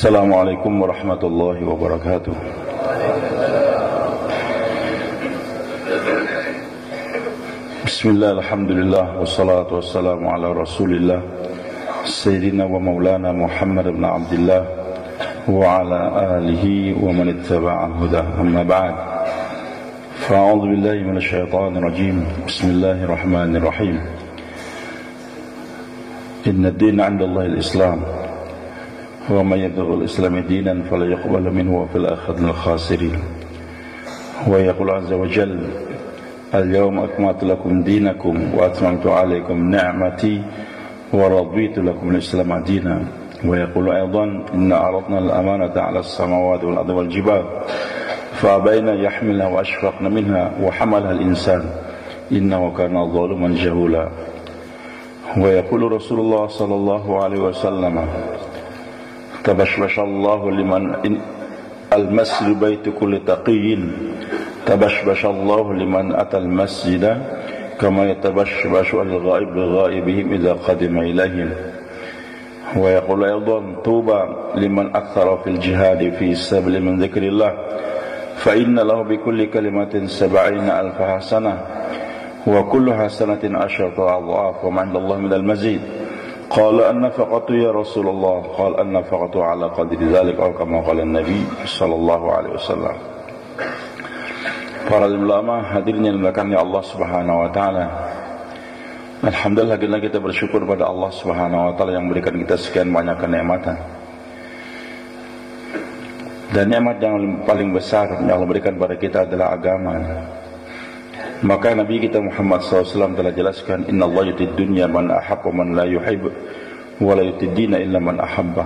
Assalamualaikum warahmatullahi wabarakatuh. Bismillah, alhamdulillah, wassalatu wassalamu ala rasulillah Sayyidina wa maulana Muhammad ibn Abdullah wa ala alihi wa man ittaba'a huda, amma ba'd. Fa'udhu billahi minasyaitanir rajim. Bismillahirrahmanirrahim. Inna ad-dina 'inda Allahi al-Islam. Wa man yabtaghi al-Islam dinan fala yuqbal minhu wa fil akhirati minal khasirin. Wa yaqulu 'azza wa jalla: Al-yawma akmaltu lakum dinakum wa atmamtu 'alaykum ni'mati wa raditu lakum al-Islam dinan. Wa yaqulu aidan: inna 'aradna al-amanata 'ala as-samawati wal ardi wal jibal fa abayna yahmilnaha wa ashfaqna minha wa hamalaha al-insan innahu kana zaluman jahula. Wa yaqulu Rasulullah sallallahu alaihi wasallam: Tabashbashallahu liman al-masjid baitu kulli taqiyyin tabashbashallahu liman atal masjida kama yatabashbashu al-ghaib bi-ghaibihim idza qadima ilayhim. Wa yaqulu aydan: tuba liman akthara fil jihad fi sabili min dzikrillah fa inna lahu bi kulli kalimatin 70,000 hasanah wa kullu hasanatin 10 adhaf wa ma 'inda Allah minal mazid. Qala an-nafaqatu ya Rasulullah, qala an-nafaqatu ala qadri dzalik aw kama qala an-nabi sallallahu alaihi wasallam. Para ulama hadirin yang dimuliakan Allah Subhanahu wa taala. Alhamdulillah kita bersyukur pada Allah Subhanahu wa taala yang memberikan kita sekian banyak kenikmatan. Dan nikmat yang paling besar yang Allah berikan pada kita adalah agama. Maka Nabi kita Muhammad SAW telah jelaskan, Inna Allah yutid dunya man ahabba man la yuhib wa la yutid dina illa man ahabba.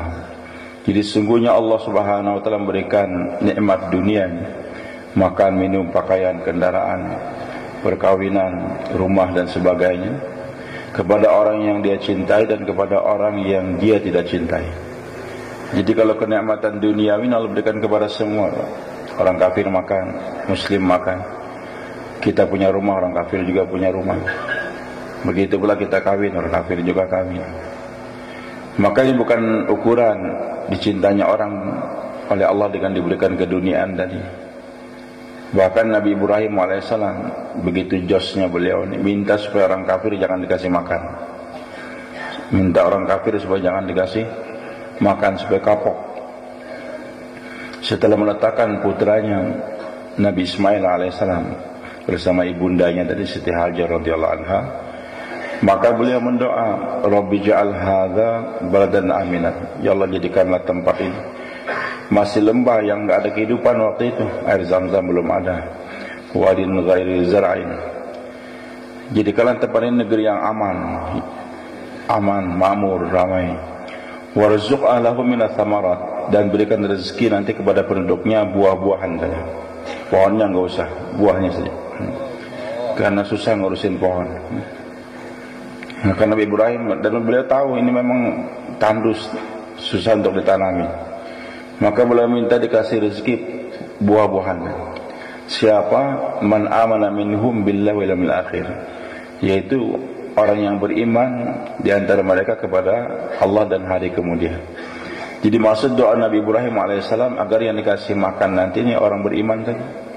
Jadi sungguhnya Allah Subhanahu wa taala memberikan nikmat dunia, makan, minum, pakaian, kendaraan, perkawinan, rumah dan sebagainya kepada orang yang dia cintai dan kepada orang yang dia tidak cintai. Jadi kalau kenikmatan duniawi Allah berikan kepada semua. Orang kafir makan, muslim makan. Kita punya rumah, orang kafir juga punya rumah. Begitu pula kita kawin, orang kafir juga kawin. Maka ini bukan ukuran dicintanya orang oleh Allah dengan diberikan keduniaan tadi. Bahkan Nabi Ibrahim alaihissalam begitu josnya beliau ini, minta supaya orang kafir jangan dikasih makan. Minta orang kafir supaya jangan dikasih makan, supaya kapok. Setelah meletakkan putranya Nabi Ismail alaihissalam bersama ibundanya tadi Siti Hajar radhiyallahu anha, maka beliau mendoa, Rabbi ja'al hadza baladan aminan. Ya Allah, jadikanlah tempat ini masih lembah yang enggak ada kehidupan waktu itu, air Zam-Zam belum ada, wadin ghairi zar'in. Jadikanlah tempat ini negeri yang aman, makmur, ramai. Warzuq ahlahu minas thamarat, dan berikan rezeki nanti kepada penduduknya buah-buahan saja. Pohonnya enggak usah, buahnya saja. Karena susah ngurusin pohon. Maka Nabi Ibrahim dan beliau tahu ini memang tandus, susah untuk ditanami. Maka beliau minta dikasih rezeki buah-buahan. Siapa? Man amana minhum billahi wal yawmil akhir, yaitu orang yang beriman di antara mereka kepada Allah dan hari kemudian. Jadi maksud doa Nabi Ibrahim alaihissalam agar yang dikasih makan nanti ini orang beriman tadi.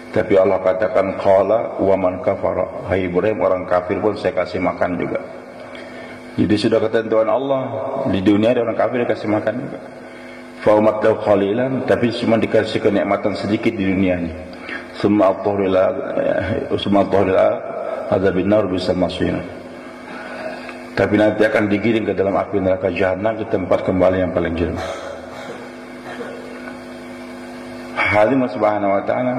Tapi Allah katakan qala wa man kafara, hai Ibrahim, orang kafir pun saya kasih makan juga. Jadi sudah ketentuan Allah, di dunia ada orang kafir dikasih makan juga. Fa umattu qalilan, tapi cuma dikasih kenikmatan sedikit di dunia ini. Summa at-tahurila adzabin nar bisa masuk. Tapi nanti akan digiring ke dalam api neraka jahanam, ke tempat kembali yang paling jelek. Hadirin subhanahu wa ta'ala,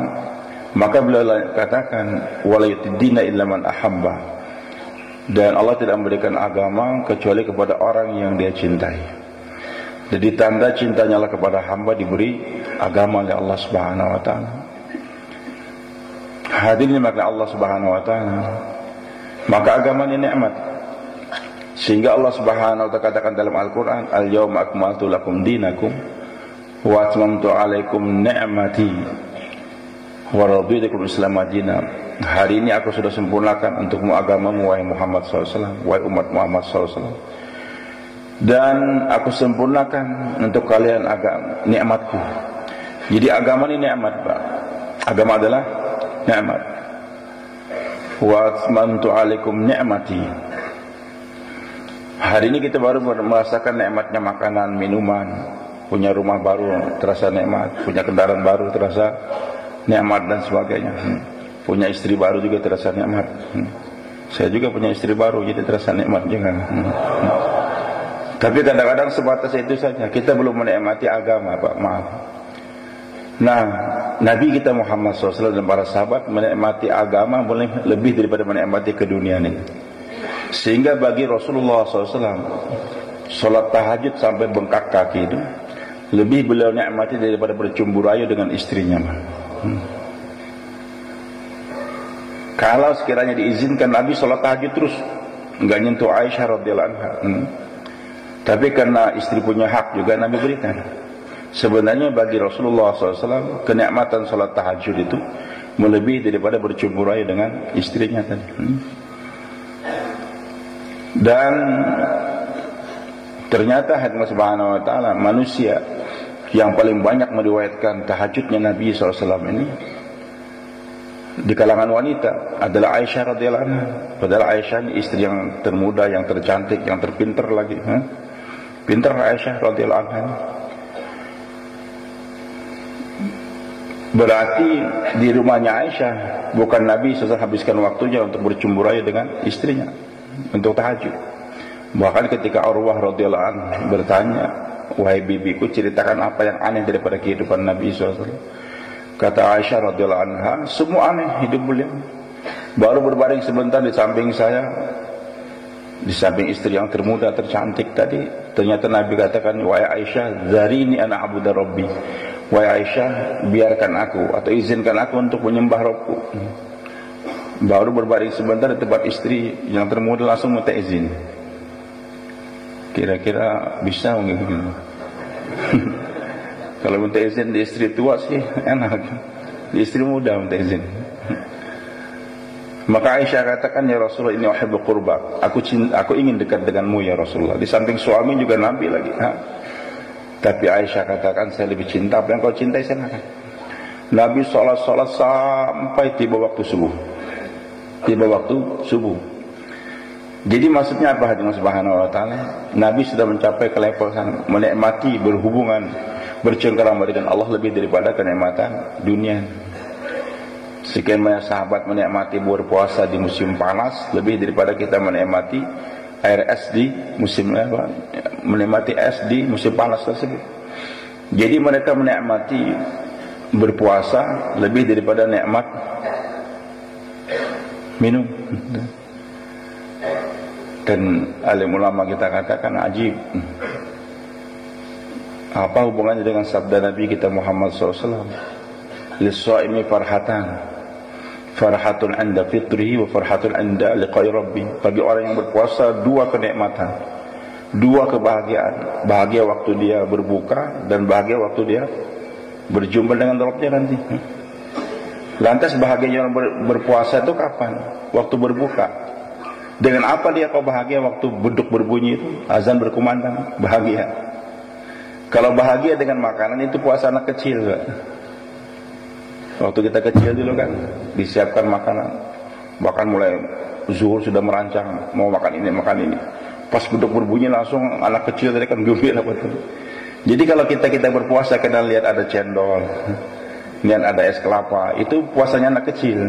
maka beliau katakan wala yutidina illa man ahabba, dan Allah tidak memberikan agama kecuali kepada orang yang dia cintai. Jadi tanda cintanya Allah kepada hamba diberi agama oleh Allah Subhanahu wa taala. Hadirin makna Allah Subhanahu wa taala, maka agama ini nikmat. Sehingga Allah Subhanahu wa taala katakan dalam Al-Qur'an, Al-yawma akmaltu lakum dinakum wa atmamtu 'alaikum ni'mati wa raditu lakum al-Islam dinan. Hari ini aku sudah sempurnakan untukmu agamamu, wahai Muhammad SAW, wahai umat Muhammad SAW. dan aku sempurnakan untuk kalian agama nikmatku. Jadi agama ini nikmat, Pak. Agama adalah nikmat. Wa atmamtu alaikum ni'mati. Hari ini kita baru merasakan nikmatnya makanan, minuman, punya rumah baru terasa nikmat, punya kendaraan baru terasa nikmat dan sebagainya. Punya istri baru juga terasa nikmat. Saya juga punya istri baru, jadi terasa nikmat juga. Tapi kadang-kadang sebatas itu saja. Kita belum menikmati agama, Pak. Maaf. Nah, Nabi kita Muhammad SAW dan para sahabat menikmati agama boleh lebih daripada menikmati keduniaan ini. Sehingga bagi Rasulullah SAW, sholat tahajud sampai bengkak kaki itu lebih beliau nikmati daripada bercumbu rayu dengan istrinya. Kalau sekiranya diizinkan Nabi sholat tahajud terus, nggak nyentuh Aisyah radhiyallahu anha. Tapi karena istri punya hak juga Nabi berikan. Sebenarnya bagi Rasulullah SAW kenikmatan salat tahajud itu melebihi daripada bercumbu rayu dengan istrinya tadi. Dan ternyata Allah Subhanahu Wa Taala manusia yang paling banyak meriwayatkan tahajudnya Nabi SAW ini di kalangan wanita adalah Aisyah radhiyallahu anha. Padahal Aisyah ini istri yang termuda, yang tercantik, yang terpintar lagi. Pintar Aisyah radhiyallahu anha. Berarti di rumahnya Aisyah bukan Nabi SAW habiskan waktunya untuk bercumbu rayu dengan istrinya untuk tahajud. Bahkan ketika Urwah radhiyallahu anhu bertanya, "Wahai bibiku, ceritakan apa yang aneh daripada kehidupan Nabi SAW." Kata Aisyah radhiyallahu anha, "Semua aneh hidup beliau. Baru berbaring sebentar di samping saya, di samping istri yang termuda, tercantik tadi, ternyata Nabi katakan, 'Wahai Aisyah, zarini ana abuda rabbi.' Wahai Aisyah, biarkan aku atau izinkan aku untuk menyembah Rabbku." Baru berbaring sebentar di tempat istri yang termuda langsung minta izin. Kira-kira bisa mungkin. Kalau minta izin di istri tua sih enak, di istri muda minta izin. Maka Aisyah katakan, "Ya Rasulullah, ini uhibbu qurbak. Aku ingin dekat denganmu ya Rasulullah." Di samping suami juga Nabi lagi. Tapi Aisyah katakan, "Saya lebih cinta apa yang kau cintai, silakan." Nabi sholat sampai tiba waktu subuh. Tiba waktu subuh. Jadi maksudnya apa hadirin subhanahu wa ta'ala? Nabi sudah mencapai ke level sana, menikmati berhubungan, bercengkerama dengan Allah lebih daripada kenikmatan dunia. Sekian banyak sahabat menikmati berpuasa di musim panas lebih daripada kita menikmati air es di musim menikmati es di musim panas tersebut. Jadi mereka menikmati berpuasa lebih daripada nikmat minum. Dan alim ulama kita katakan ajib. Apa hubungannya dengan sabda Nabi kita Muhammad SAW? Lis-shaimi farhatan, farhatun 'inda fitrihi wa farhatun 'inda liqa'i rabbi. Bagi orang yang berpuasa dua kenikmatan, dua kebahagiaan. Bahagia waktu dia berbuka dan bahagia waktu dia berjumpa dengan Rabbnya nanti. Lantas bahagianya orang berpuasa itu kapan? Waktu berbuka. Dengan apa dia kau bahagia? Waktu beduk berbunyi itu, azan berkumandang, bahagia. Kalau bahagia dengan makanan itu puasa anak kecil, Pak. Waktu kita kecil dulu kan disiapkan makanan, bahkan mulai zuhur sudah merancang mau makan ini makan ini. Pas beduk berbunyi langsung anak kecil tadi kan gembira betul. Jadi kalau kita berpuasa kita lihat ada cendol, lihat ada es kelapa, itu puasanya anak kecil.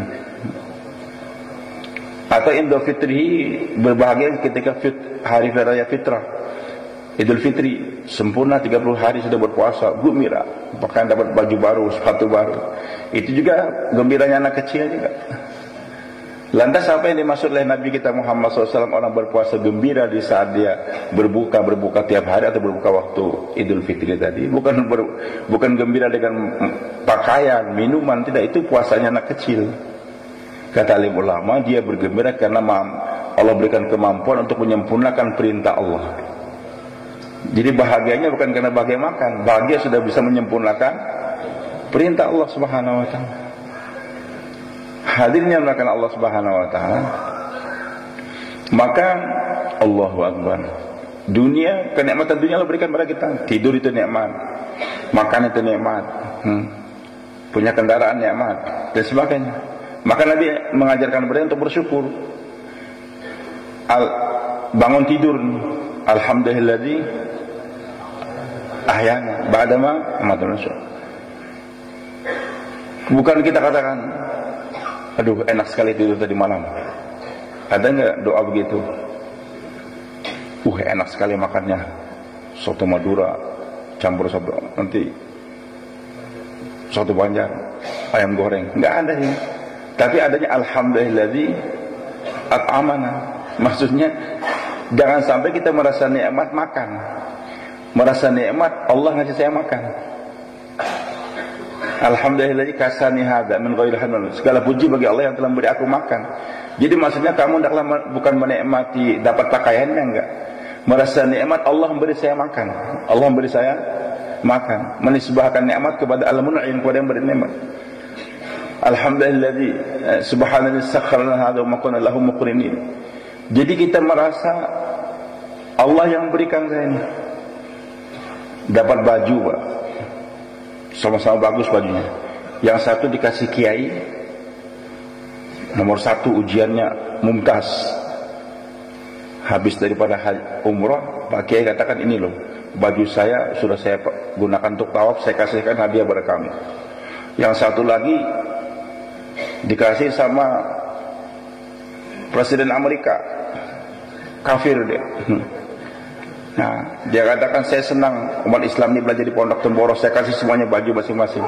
Atau Idul Fitri, berbahagia ketika hari raya fitrah, Idul Fitri sempurna 30 hari sudah berpuasa, gembira, bahkan dapat baju baru, sepatu baru. Itu juga gembiranya anak kecil juga. Lantas apa yang dimaksud oleh Nabi kita Muhammad SAW orang berpuasa gembira di saat dia berbuka tiap hari atau berbuka waktu Idul Fitri tadi? Bukan gembira dengan pakaian, minuman, tidak, itu puasanya anak kecil. Kata alim ulama, dia bergembira karena Allah berikan kemampuan untuk menyempurnakan perintah Allah. Jadi bahagianya bukan karena bahagia makan, bahagia sudah bisa menyempurnakan perintah Allah Subhanahu wa taala. Hadirnya melakukan Allah Subhanahu wa taala. Maka Allahu Akbar. Dunia, kenikmatan dunia Allah berikan pada kita. Tidur itu nikmat, makan itu nikmat, punya kendaraan nikmat dan sebagainya. Maka Nabi mengajarkan mereka untuk bersyukur. Bangun tidur, alhamdulilladzi ahyana ba'dama amatana. Bukan kita katakan, aduh enak sekali tidur tadi malam. Ada enggak doa begitu? Enak sekali makannya, soto Madura campur soto, nanti soto Banjar, ayam goreng. Enggak ada ini. Tapi adanya alhamdulilladzi at'amana. Maksudnya jangan sampai kita merasa nikmat makan, merasa nikmat Allah ngasih saya makan. Alhamdulilladzi kasani hadza min ghairi hamd. Segala puji bagi Allah yang telah memberi aku makan. Jadi maksudnya kamu bukan menikmati dapat pakaiannya, enggak. Merasa nikmat Allah memberi saya makan. Allah memberi saya makan. Menisbahkan nikmat kepada Al-Mun'im, kepada yang beri nikmat. Alhamdulilladzi subhanalladzi sakhkhara lana hadza wa ma kunna lahu muqrinin. Jadi kita merasa Allah yang berikan saya ini. Dapat baju, Pak. Sama-sama bagus bajunya. Yang satu dikasih kiai, nomor 1 ujiannya mumtaz. Habis daripada umrah, Pak Kiai katakan, ini loh baju saya sudah saya gunakan untuk tawaf, saya kasihkan hadiah pada kamu. Yang satu lagi dikasih sama Presiden Amerika, kafir dia. Nah, dia katakan, saya senang umat Islam ini belajar di Pondok Temboro, saya kasih semuanya baju masing-masing.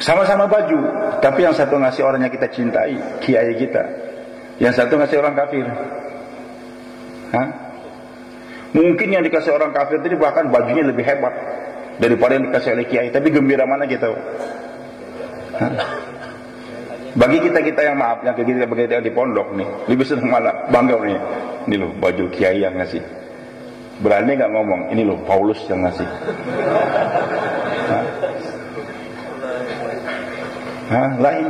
Sama-sama baju, tapi yang satu ngasih orang yang kita cintai, kiai kita, yang satu ngasih orang kafir. Mungkin yang dikasih orang kafir itu bahkan bajunya lebih hebat daripada yang dikasih oleh kiai, tapi gembira mana kita? Bagi kita yang maaf, yang kita di pondok nih, lebih senang malah bangga nih. Ini loh baju kiai yang ngasih. Berani nggak ngomong, ini loh Paulus yang ngasih. Lain.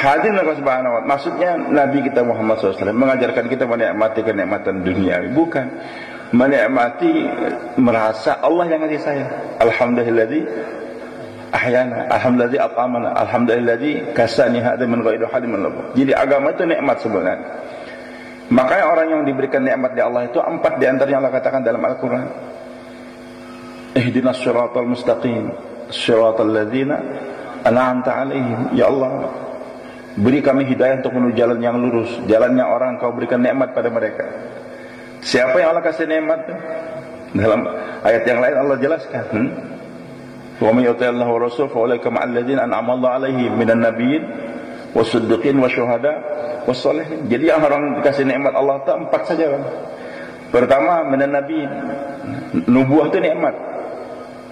Hadirin Allah Subhanahu wa ta'ala. Maksudnya Nabi kita Muhammad SAW mengajarkan kita menikmati kenikmatan dunia, bukan menikmati merasa Allah yang ngasih saya. Alhamdulilladzi ahyana, alhamdulilladzi at'amana, alhamdulilladzi kasani hadza min ghairi halim. Jadi agama itu nikmat sebenarnya. Makanya orang yang diberikan nikmat di Allah itu 4 di antaranya Allah katakan dalam Al-Qur'an. Ihdinas shiratal mustaqim, shiratal ladzina an'amta 'alaihim. Ya Allah, beri kami hidayah untuk menuju jalan yang lurus, jalannya orang Kau berikan nikmat pada mereka. Siapa yang Allah kasih nikmat? Dalam ayat yang lain Allah jelaskan, wa may yuti'illah wa rasul fa ulaika ma'al ladzina an'ama Allahu 'alaihim minan nabiyyin wasiddiqin wasyuhada wassalihin. Jadi yang orang dikasih nikmat Allah itu 4 saja, Bang. Pertama, minan nabiyyin. Nubuah itu nikmat.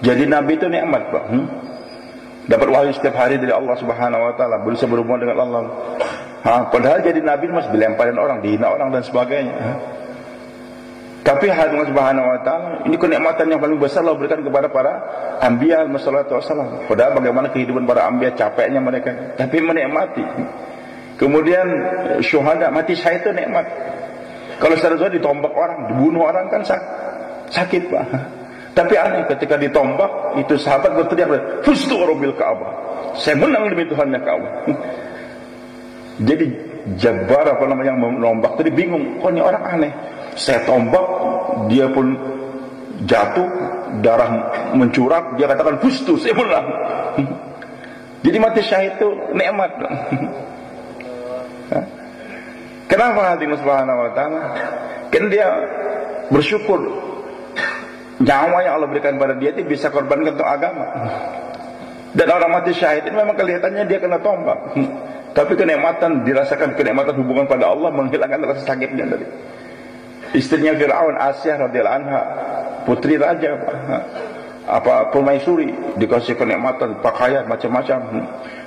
Jadi nabi itu nikmat, Pak. Dapat wahyu setiap hari dari Allah Subhanahu wa taala, bisa berhubungan dengan Allah. Padahal jadi nabi masih dilemparin orang, dihina orang dan sebagainya. Tapi Allah Subhanahu wa taala, ini kenikmatan yang paling besar Allah berikan kepada para anbiya alaihissalatu wassalam. Padahal bagaimana kehidupan para anbiya, capeknya mereka, tapi menikmati. Kemudian syuhada, mati syahid itu nikmat. Kalau secara ditombak orang, dibunuh orang kan sakit, Pak. Tapi aneh, ketika ditombak, itu sahabat berteriak, "Fustu rabbil Ka'bah." Saya menang demi Tuhannya Ka'bah. Jadi Jabbar yang menombak tadi bingung, kok ini orang aneh. Saya tombak, dia pun jatuh, darah mencurat, dia katakan, "Fustu, saya menang." Jadi mati syahid itu nikmat. Kenapa hadirin subhanahu wa ta'ala? Kan dia bersyukur nyawa yang Allah berikan pada dia itu bisa korbankan untuk agama. Dan orang mati syahid ini memang kelihatannya dia kena tombak, tapi kenikmatan dirasakan, kenikmatan hubungan pada Allah menghilangkan rasa sakitnya tadi. Istrinya Fir'aun, Asyah radhiyallahu anha, putri raja, permaisuri, dikasih kenikmatan, pakaian macam-macam.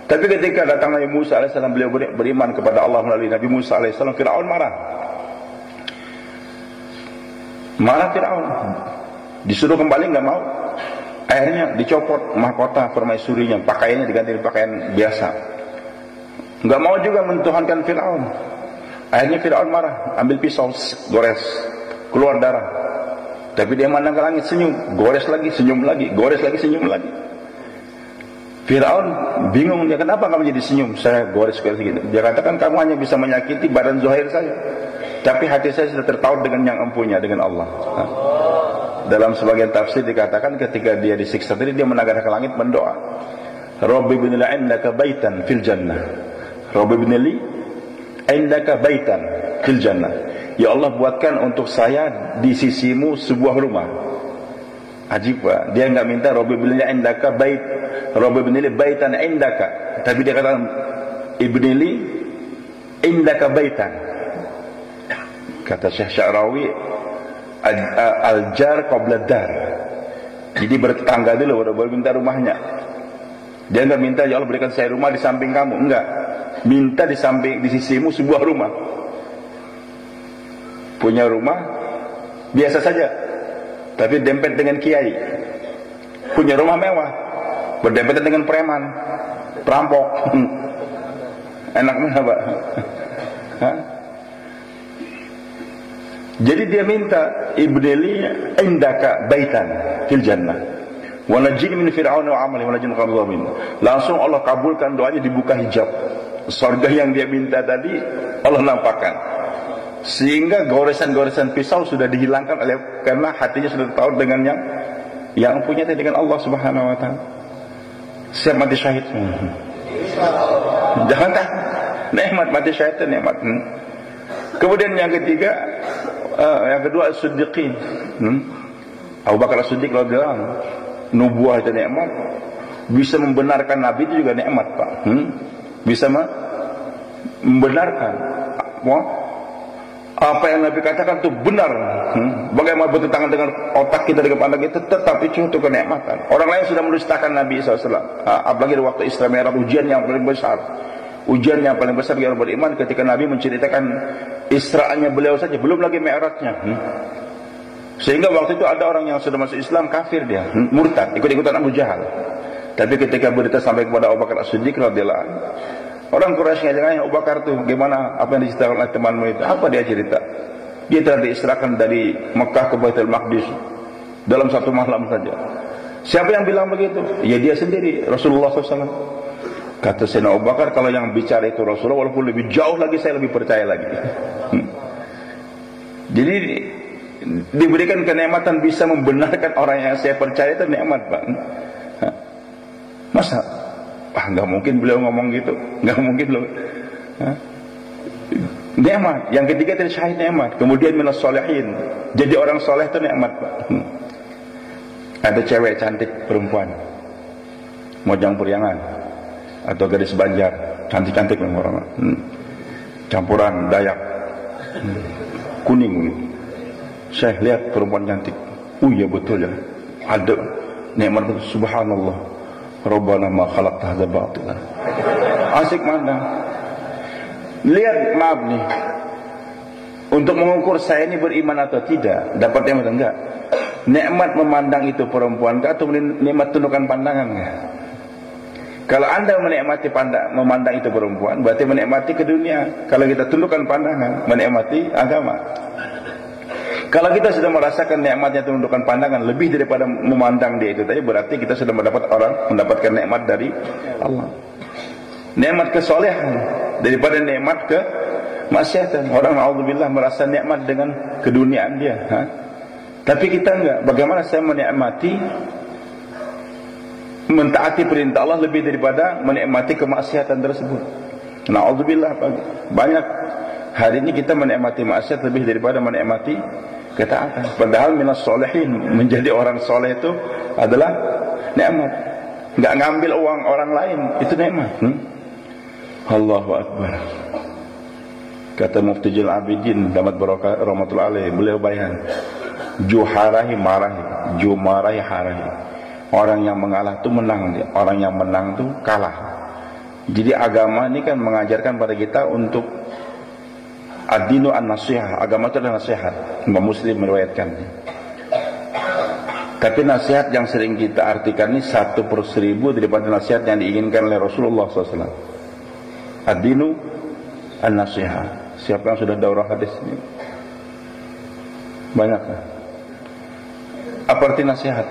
Tapi ketika datang Nabi Musa alaihissalam, beliau beriman kepada Allah melalui Nabi Musa alaihissalam, Fir'aun marah. Marah Fir'aun, disuruh kembali nggak mau. Akhirnya dicopot mahkota permaisurinya, pakaiannya diganti dengan pakaian biasa. Nggak mau juga mentuhankan Fir'aun. Akhirnya Fir'aun marah, ambil pisau, gores, keluar darah. Tapi dia mandang ke langit, senyum, gores lagi, senyum lagi, gores lagi, senyum lagi. Fir'aun bingung, dia kenapa kamu jadi senyum? Saya gores gitu. Dia katakan, kamu hanya bisa menyakiti badan zahir saya, tapi hati saya sudah tertaut dengan yang empunya, dengan Allah. Dalam sebagian tafsir dikatakan ketika dia disiksa tadi, dia menanggadah ke langit mendoa, Rabbi ibnili indaka baitan fil jannah. Rabbi ibnili indaka baitan fil jannah. Ya Allah, buatkan untuk saya di sisimu sebuah rumah. Ajib, Pak. Dia enggak minta Rabbi ibnili indaka bait, Rabbi ibnili baitan indaka, tapi dia kata ibnili indaka baitan. Kata Syekh Sya'rawi, al-jar qabla dar. Jadi bertetangga dulu baru minta rumahnya. Dia enggak minta ya Allah berikan saya rumah di samping kamu, enggak. Minta di samping, di sisimu sebuah rumah. Punya rumah biasa saja, tapi dempet dengan kiai. Punya rumah mewah, berdempetan dengan preman, perampok. Enak mana, Pak? Hah? Jadi dia minta ibnili indaka baitan fil jannah wa najini min fir'auna wa amali wa najini min qadhamin. Langsung Allah kabulkan doanya, dibuka hijab. Surga yang dia minta tadi Allah nampakkan. Sehingga goresan-goresan pisau sudah dihilangkan oleh, karena hatinya sudah tahu dengan yang punya dengan Allah Subhanahu wa taala. Siap mati syahid. Jangan tak nikmat mati syahid itu nikmat. Kemudian yang ketiga, yang kedua as-siddiqin. Abu Bakar As-Siddiq radhiyallahu anhu, nubuah itu nikmat. Bisa membenarkan Nabi itu juga nikmat, Pak. Bisa membenarkan apa yang Nabi katakan itu benar. Bagaimana bertentangan dengan otak kita, dengan pandang kita, tetapi itu kenikmatan. Orang lain sudah mendustakan Nabi SAW. Apalagi di waktu Isra Mi'raj, ujian yang paling besar. Ujian yang paling besar bagi orang beriman ketika Nabi menceritakan Isra'anya beliau saja, belum lagi Mi'rajnya. Sehingga waktu itu ada orang yang sudah masuk Islam, kafir dia, murtad, ikut-ikutan Abu Jahal. Tapi ketika berita sampai kepada Abu Bakar As-Siddiq radhiyallahu anhu, orang Quraisy ngajak, Abu Bakar tuh gimana, apa yang diceritakan oleh temanmu itu? Apa dia cerita? Dia telah diisrakan dari Mekah ke Baitul Maqdis dalam satu malam saja. Siapa yang bilang begitu? Ya dia sendiri, Rasulullah SAW. Kata Sayyidina Abu Bakar, kalau yang bicara itu Rasulullah, walaupun lebih jauh lagi, saya lebih percaya lagi. Jadi diberikan kenikmatan bisa membenarkan orang yang saya percaya itu nikmat, Pak. Masa? Nggak mungkin beliau ngomong gitu, nggak mungkin loh. Nikmat. Yang ketiga tadi syahid nikmat. Kemudian minas sholihin, jadi orang soleh itu nikmat, Pak. Ada cewek cantik perempuan, Mojang Priangan atau gadis Banjar, cantik-cantik memang orang, campuran Dayak, kuning. Saya lihat perempuan cantik, iya betul ya, ada nikmat itu. Subhanallah, Rabbana ma khalaqta hadza batila. Asik mana? Lihat, maaf nih, untuk mengukur saya ini beriman atau tidak, dapat nikmat enggak? Nikmat memandang itu perempuan atau nikmat tundukkan pandangan enggak? Kalau anda menikmati memandang itu perempuan, berarti menikmati ke dunia. Kalau kita tundukkan pandangan, menikmati agama. Kalau kita sudah merasakan nikmatnya tundukkan pandangan lebih daripada memandang dia itu tadi, berarti kita sudah mendapatkan nikmat dari Allah. Nikmat kesolehan daripada nikmat kemaksiatan. Orang na'udzubillah merasa nikmat dengan keduniaan dia. Tapi kita enggak. Bagaimana saya menikmati mentaati perintah Allah lebih daripada menikmati kemaksiatan tersebut. Na'udzubillah, banyak hari ini kita menikmati maksiat lebih daripada menikmati ketaatan. Padahal minas solehin, menjadi orang soleh itu adalah nikmat. Nggak ngambil uang orang lain, itu nikmat. Allahu Akbar. Kata Mufti Jil Abidin Damat Barokah rahmatullahi alaih, beliau bayan, juharahi marahi, jumarahi harahi. Orang yang mengalah itu menang, orang yang menang itu kalah. Jadi agama ini kan mengajarkan pada kita untuk ad-dinu an-nasihah. Agama itu adalah nasihat. Imam Muslim meriwayatkan. Tapi nasihat yang sering kita artikan ini 1/1000 daripada nasihat yang diinginkan oleh Rasulullah SAW. Ad-dinu an-nasihah. Siapa yang sudah daurah hadis ini? Banyak. Apa arti nasihat?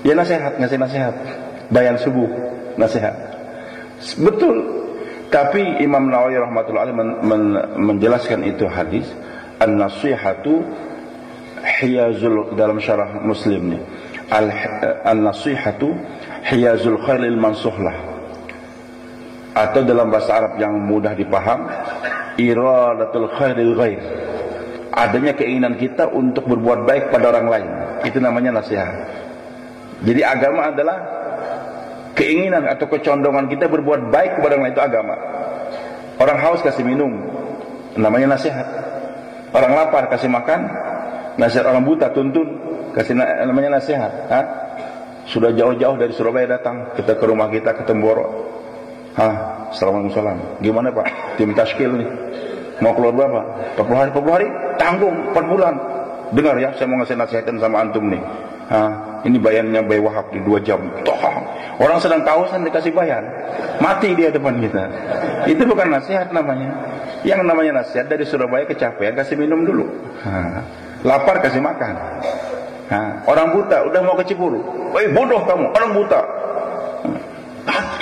Ya nasihat, ngasih nasihat. Bayan subuh, nasihat. Betul. Tapi Imam Nawawi rahmatullahi alaih menjelaskan itu hadis, an-nasihatu hiyazul, dalam syarah Muslim nih. An-nasihatu hiyazul khairil mansuhlah. Atau dalam bahasa Arab yang mudah dipaham, iradatul khairil ghair. Adanya keinginan kita untuk berbuat baik pada orang lain. Itu namanya nasihat. Jadi agama adalah keinginan atau kecondongan kita berbuat baik kepada orang lain, itu agama. Orang haus kasih minum, namanya nasihat. Orang lapar kasih makan, nasihat. Orang buta tuntun, kasih namanya nasihat. Sudah jauh-jauh dari Surabaya datang kita ke rumah kita, ke Temboro. Assalamualaikum. Gimana Pak? Tim tashkil nih. Mau keluar berapa? 40 hari, 40 hari? Tanggung 4 bulan. Dengar ya, saya mau ngasih nasihatin sama antum nih. Ini bayannya Bay Wahab di 2 jam. Orang sedang kausan dikasih bayan, mati dia depan kita. Itu bukan nasihat namanya. Yang namanya nasihat, dari Surabaya kecapean kasih minum dulu. Lapar kasih makan. Orang buta udah mau ke Cipuru. Woi bodoh kamu, orang buta.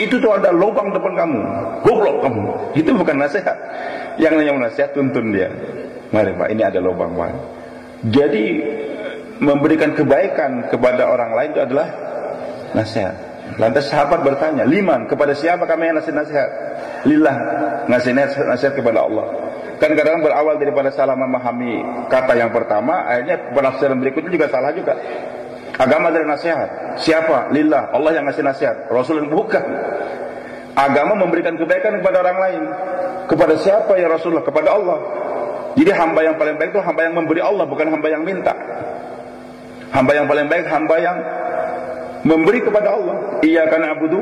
Itu tuh ada lubang depan kamu, goblok kamu. Itu bukan nasihat. Yang namanya nasihat, tuntun dia. Mari Pak, ini ada lubang Pak. Jadi memberikan kebaikan kepada orang lain itu adalah nasihat. Lantas sahabat bertanya, liman, kepada siapa kami yang ngasih nasihat? Lillah, ngasih nasihat kepada Allah. Kan kadang-kadang berawal daripada salah memahami kata yang pertama, akhirnya penafsiran berikutnya juga salah juga. Agama dari nasihat. Siapa? Lillah, Allah yang ngasih nasihat. Rasul bukan. Agama memberikan kebaikan kepada orang lain. Kepada siapa ya Rasulullah? Kepada Allah. Jadi hamba yang paling baik itu hamba yang memberi Allah, bukan hamba yang minta. Hamba yang paling baik hamba yang memberi kepada Allah. Iyyaka na'budu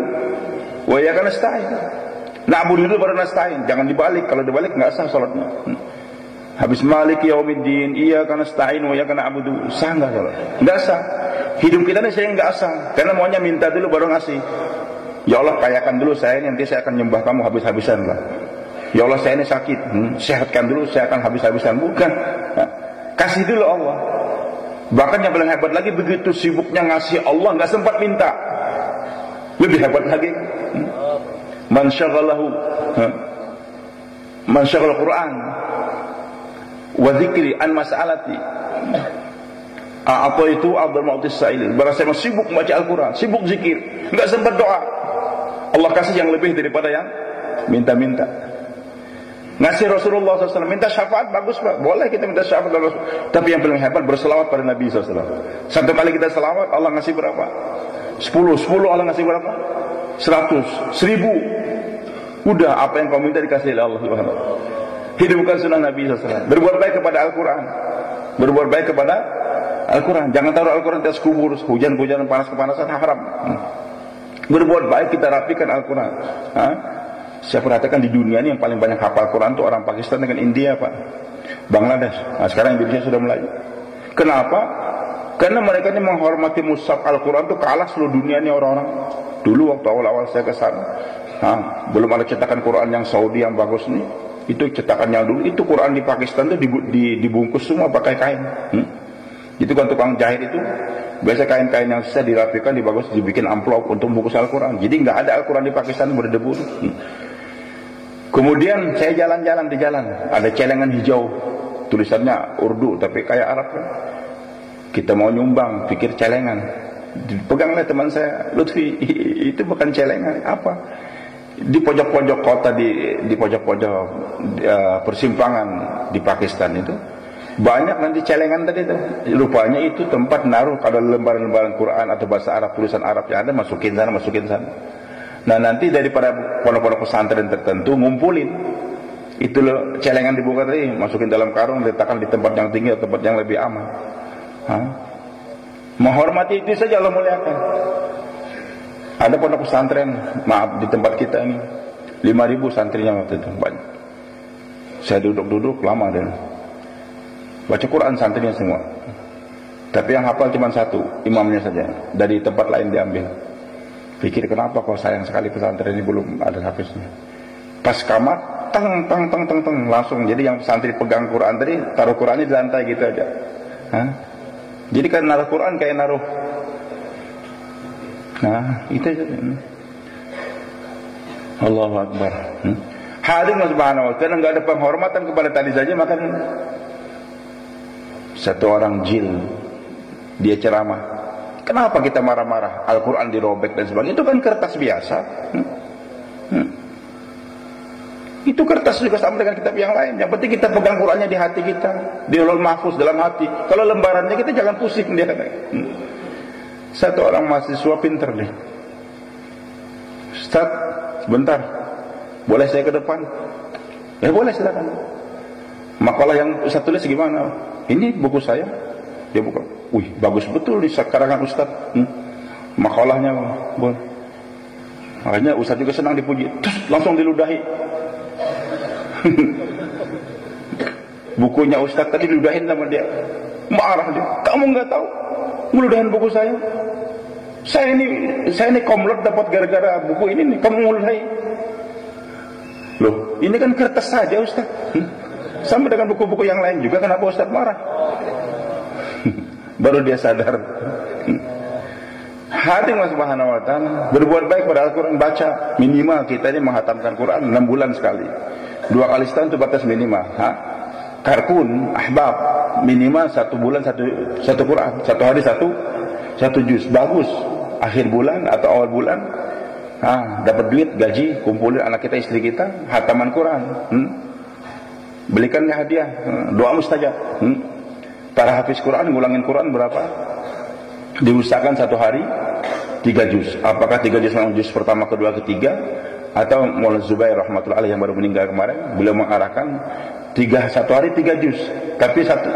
wa iyyaka nasta'in. Na'budu dulu baru nasta'in. Jangan dibalik. Kalau dibalik enggak sah salatnya. Habis Malik Yaumiddin, iyyaka nasta'in wa iyyaka na'budu, sah enggak salat? Enggak sah. Hidup kita ini saya enggak sah. Karena maunya minta dulu baru ngasih. Ya Allah kayakan dulu saya ini, nanti saya akan nyembah kamu habis-habisan lah. Ya Allah saya ini sakit, sehatkan dulu, saya akan habis-habisan. Bukan. Kasih dulu Allah. Bahkan yang paling hebat lagi, begitu sibuknya ngasih Allah nggak sempat minta. Lebih hebat lagi. Man syaghalahu Quran wa dzikri an mas'alati. Apa itu Abdul Mu'tis Sa'ilin. Berasa sibuk baca Al-Quran, sibuk zikir, nggak sempat doa. Allah kasih yang lebih daripada yang minta-minta. Ngasih Rasulullah SAW, minta syafaat bagus Pak, boleh kita minta syafaat dari Rasul. Tapi yang paling hebat berselawat pada Nabi SAW. Satu kali kita selawat, Allah ngasih berapa? 10 Allah ngasih berapa? 100, 1000. Udah, apa yang kau minta dikasih oleh Allah Subhanahu. Hidupkan sunnah Nabi SAW. Berbuat baik kepada Al-Quran. Berbuat baik kepada Al-Quran. Jangan taruh Al-Quran di atas kubur, hujan-hujan, panas-kepanasan, haram. Berbuat baik, kita rapikan Al-Quran. Saya perhatikan di dunia ini yang paling banyak hafal Quran itu orang Pakistan dengan India Pak, Bangladesh. Sekarang Indonesia sudah mulai. Kenapa? Karena mereka ini menghormati mushaf Al-Quran itu kalah seluruh dunia ini orang-orang. Dulu waktu awal-awal saya ke sana, belum ada cetakan Quran yang Saudi yang bagus nih. Itu cetakan yang dulu. Itu Quran di Pakistan itu dibungkus semua pakai kain. Itu kan tukang jahit itu. Biasa kain-kain yang sisa dirapikan, dibagus, dibikin amplop untuk bungkus Al-Quran. Jadi nggak ada Al-Quran di Pakistan berdebu. Kemudian saya jalan-jalan di jalan, ada celengan hijau, tulisannya Urdu tapi kayak Arab kan. Kita mau nyumbang, pikir celengan. Dipeganglah teman saya, Lutfi, itu bukan celengan, apa? Di pojok-pojok kota, di pojok-pojok persimpangan di Pakistan itu banyak nanti celengan tadi itu. Rupanya itu tempat naruh kalau lembaran-lembaran Quran atau bahasa Arab, tulisan Arab yang ada, masukin sana. Nah nanti daripada pondok-pondok pesantren tertentu ngumpulin itu loh, celengan dibuka tadi, masukin dalam karung, letakkan di tempat yang tinggi atau tempat yang lebih aman. Menghormati itu saja Allah muliakan. Ada pondok pesantren, maaf di tempat kita ini 5.000 santrinya waktu itu banyak. Saya duduk-duduk lama dan baca Quran santrinya semua. Tapi yang hafal cuma satu, imamnya saja. Dari tempat lain diambil. Pikir kenapa kok sayang sekali pesantren ini belum ada hafiznya. Pas kamat, teng, langsung. Jadi yang santri pegang Quran tadi, taruh Qurannya di lantai gitu aja. Hah? Jadi kan naruh Quran kayak naruh. Nah, itu aja. Allahu Akbar. Hadirin subhanahu wa ta'ala, nggak ada penghormatan kepada tadi saja, maka satu orang jil dia ceramah. Kenapa kita marah-marah? Al-Quran dirobek dan sebagainya. Itu kan kertas biasa. Itu kertas juga sama dengan kitab yang lain. Yang penting kita pegang Qurannya di hati kita, di Lauhul Mahfuz dalam hati. Kalau lembarannya kita jangan pusing dia. Satu orang mahasiswa pinter nih. Ustaz, sebentar, boleh saya ke depan? Ya boleh, silakan. Makalah yang Ustaz tulis gimana? Ini buku saya. Dia buka. Wih, bagus betul di karangan Ustaz. Makalahnya boleh. Makanya Ustaz juga senang dipuji. Terus langsung diludahi. Bukunya Ustaz tadi diludahin sama dia. Marah dia. Kamu nggak tahu meludahin buku saya? Saya ini komlot dapat gara-gara buku ini nih. Kamu meludahi. Loh, ini kan kertas saja Ustaz. Sama dengan buku-buku yang lain juga. Kenapa Ustaz marah? Baru dia sadar. Hadirin subhanahu wa ta'ala, berbuat baik pada Al-Quran, baca. Minimal kita ini menghatamkan Quran 6 bulan sekali. 2 kali setahun itu batas minimal. Karkun, ahbab, minimal 1 bulan satu Quran. 1 hari satu juz. Bagus. Akhir bulan atau awal bulan, dapat duit, gaji, kumpulin anak kita, istri kita, hataman Quran. Belikannya hadiah, doa mustajab. Para hafiz Quran ngulangin Quran berapa? Diusahakan 1 hari 3 juz. Apakah 3 juz memang juz pertama, kedua, ketiga, atau Maulana Zubair rahmatullahi alaihi yang baru meninggal kemarin, beliau mengarahkan 1 hari 3 juz. Tapi satu,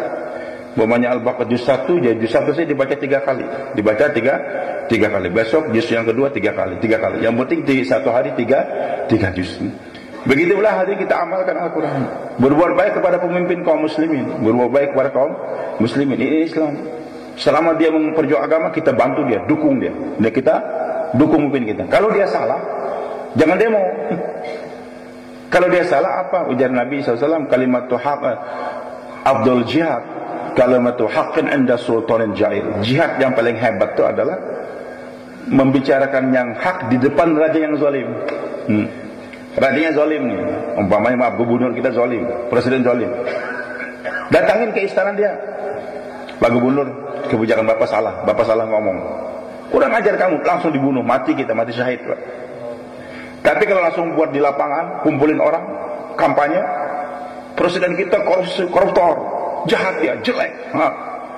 umpamanya Al-Baqarah juz 1, jadi juz 1 saya dibaca 3 kali. Dibaca 3 kali. Besok juz yang kedua 3 kali. Yang penting di 1 hari 3 juz. Begitulah hari kita amalkan Al-Quran. Berbuat baik kepada pemimpin kaum muslimin, berbuat baik kepada kaum muslimin. Ini Islam. Selama dia memperjuangkan agama, kita bantu dia, dukung dia. Dan kita dukung pemimpin kita. Kalau dia salah, jangan demo. Kalau dia salah, apa? Ujar Nabi SAW, kalimatu haq Abdul jihad, kalimatu haqqin inda sultanin jair. Jihad yang paling hebat itu adalah membicarakan yang hak di depan raja yang zalim. Rajanya zalim nih, umpamanya maaf, gubernur kita zalim, presiden zalim. Datangin ke istana dia, Pak Gubernur, kebijakan Bapak salah ngomong. Kurang ajar kamu, langsung dibunuh, mati syahid, Pak. Tapi kalau langsung buat di lapangan, kumpulin orang, kampanye, presiden kita koruptor, jahat dia, jelek.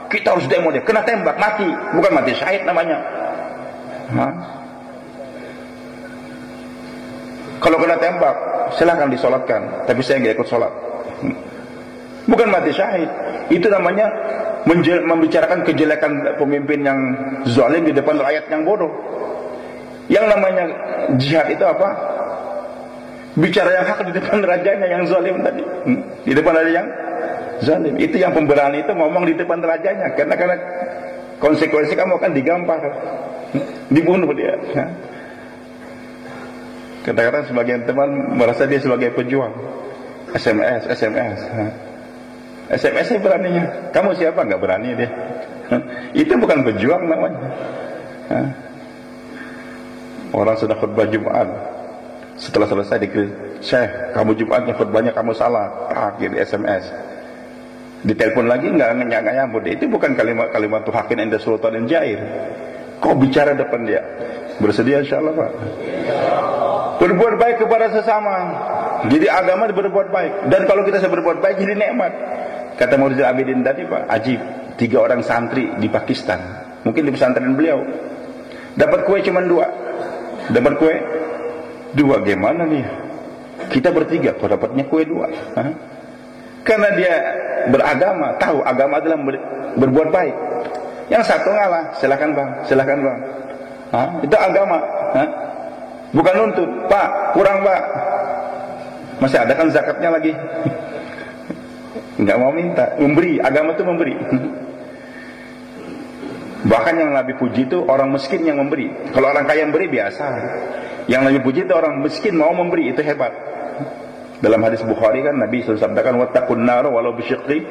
Kita harus demo dia, kena tembak, mati, bukan mati syahid namanya. Kalau kena tembak, silahkan disolatkan, tapi saya nggak ikut sholat. Bukan mati syahid. Itu namanya membicarakan kejelekan pemimpin yang zalim di depan rakyat yang bodoh. Yang namanya jihad itu apa? Bicara yang hak di depan rajanya yang zalim tadi. Di depan raja yang zalim. Itu yang pemberani itu ngomong di depan rajanya. Karena konsekuensi kamu akan digampar, dibunuh dia. Kadang-kadang sebagian teman merasa dia sebagai pejuang. SMS saya beraninya. Kamu siapa? Nggak berani dia. Itu bukan pejuang namanya. Orang sudah khutbah Jumat, setelah selesai dikritik, Syekh, kamu Jumatnya khutbahnya kamu salah. Di SMS, ditelepon lagi nggak nyambut. Itu bukan kalimat haqqin inda sultanin jair. Kau bicara depan dia. Bersedia insyaallah, Pak? Berbuat baik kepada sesama. Jadi agama berbuat baik. Dan kalau kita berbuat baik jadi nikmat. Kata Murzi Abidin tadi, Pak, ajib, 3 orang santri di Pakistan, mungkin di pesantren beliau, dapat kue cuma 2. Dapat kue 2, gimana nih? Kita bertiga, kok dapatnya kue 2? Karena dia beragama, tahu agama adalah berbuat baik. Yang satu ngalah, silakan bang. Itu agama. Bukan nuntut, Pak, kurang Pak. Masih ada kan zakatnya lagi. Enggak mau minta, memberi, agama itu memberi. Bahkan yang Nabi puji itu orang miskin yang memberi. Kalau orang kaya memberi biasa. Yang Nabi puji itu orang miskin mau memberi, itu hebat. Dalam hadis Bukhari kan Nabi SAW sabdakan wattaqun nar walau bisyiqqi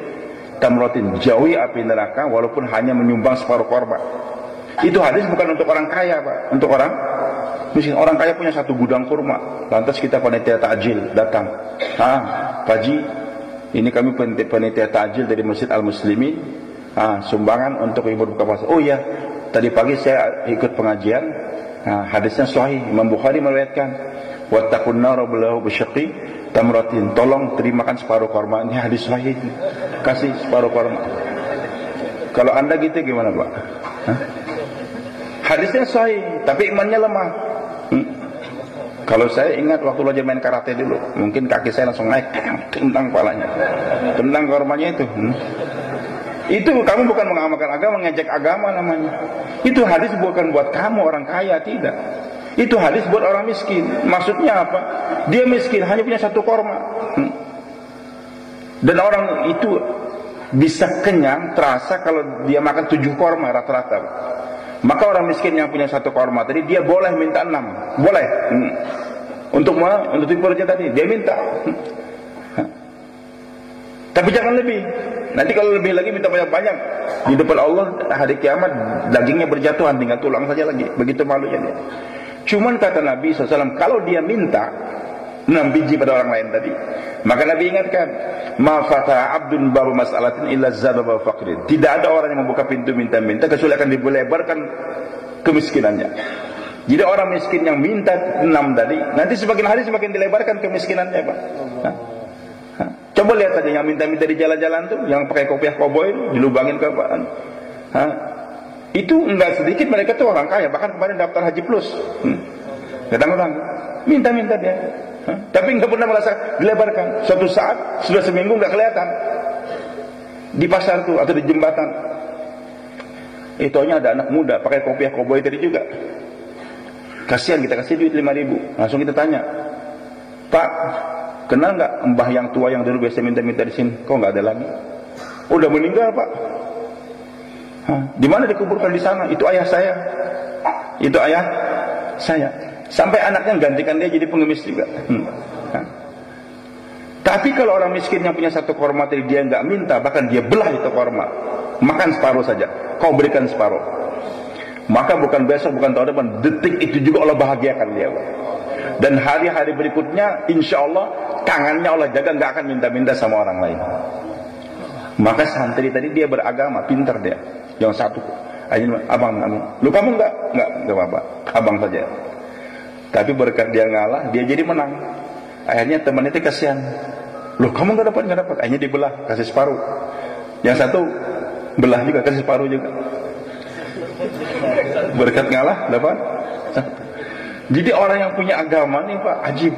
tamratin, jauhi api neraka walaupun hanya menyumbang separuh korma. Itu hadis bukan untuk orang kaya, Pak, untuk orang miskin. Orang kaya punya satu gudang kurma, lantas kita panitia takjil datang, Pak Ji, ini kami panitia takjil dari Masjid Al-Muslimin, sumbangan untuk ibu buka puasa. Oh iya, tadi pagi saya ikut pengajian, hadisnya sahih, Imam Bukhari meriwayatkan wattaqun nar walau bisyiqqi tamratin, tolong terimakan separuh korma. Ini hadis sahih, kasih separuh korma. Kalau Anda gitu gimana, Pak? Hadisnya sahih tapi imannya lemah. Kalau saya ingat waktu belajar main karate dulu, mungkin kaki saya langsung naik, tendang kepalanya, tendang kormanya itu. Itu kamu bukan mengamalkan agama, mengejek agama namanya. Itu hadis bukan buat kamu orang kaya, tidak. Itu hadis buat orang miskin. Maksudnya apa? Dia miskin, hanya punya satu korma. Dan orang itu bisa kenyang, terasa kalau dia makan 7 korma rata-rata. Maka orang miskin yang punya satu korma tadi, dia boleh minta 6. Boleh. Untuk perutnya tadi, dia minta. Tapi jangan lebih. Nanti kalau lebih lagi minta banyak-banyak, di depan Allah hari kiamat dagingnya berjatuhan, tinggal tulang saja lagi. Begitu malunya dia. Cuman kata Nabi SAW, kalau dia minta 6 biji pada orang lain tadi, maka Nabi ingatkan, ma fataha abdun babu mas'alatin illa zadaba faqrin. Tidak ada orang yang membuka pintu minta-minta kecuali akan dilebarkan kemiskinannya. Jadi orang miskin yang minta 6 tadi, nanti semakin hari semakin dilebarkan kemiskinannya, Pak. Coba lihat tadi yang minta-minta di jalan-jalan tuh, yang pakai kopiah koboi dilubangin ke apaan. Itu enggak sedikit mereka tuh orang kaya, bahkan kemarin daftar Haji Plus. Kadang-kadang minta-minta dia. Tapi enggak pernah merasa dilebarkan. Suatu saat sudah seminggu enggak kelihatan di pasar tuh atau di jembatan. Itunya ada anak muda pakai kopiah koboi tadi juga. Kasihan, kita kasih duit 5.000. Langsung kita tanya, Pak, kenal nggak mbah yang tua yang dulu biasa minta-minta di sini? Kok nggak ada lagi? Udah meninggal, Pak. Di mana dikuburkan? Di sana. Itu ayah saya. Itu ayah saya. Sampai anaknya gantikan dia jadi pengemis juga. Tapi kalau orang miskin yang punya satu korma tadi, dia nggak minta, bahkan dia belah itu korma, makan separuh saja, kau berikan separuh, maka bukan besok, bukan tahun depan, detik itu juga Allah bahagiakan dia. Dan hari-hari berikutnya insya Allah tangannya Allah jaga, nggak akan minta-minta sama orang lain. Maka santri tadi dia beragama, pintar dia. Yang satu, abang, lu kamu nggak apa-apa, abang saja. Tapi berkat dia ngalah, dia jadi menang. Akhirnya temannya itu kasihan, loh kamu nggak dapat. Akhirnya dibelah, kasih separuh. Yang satu belah juga, kasih separuh juga. Berkat ngalah dapat. Jadi orang yang punya agama nih, Pak, ajib.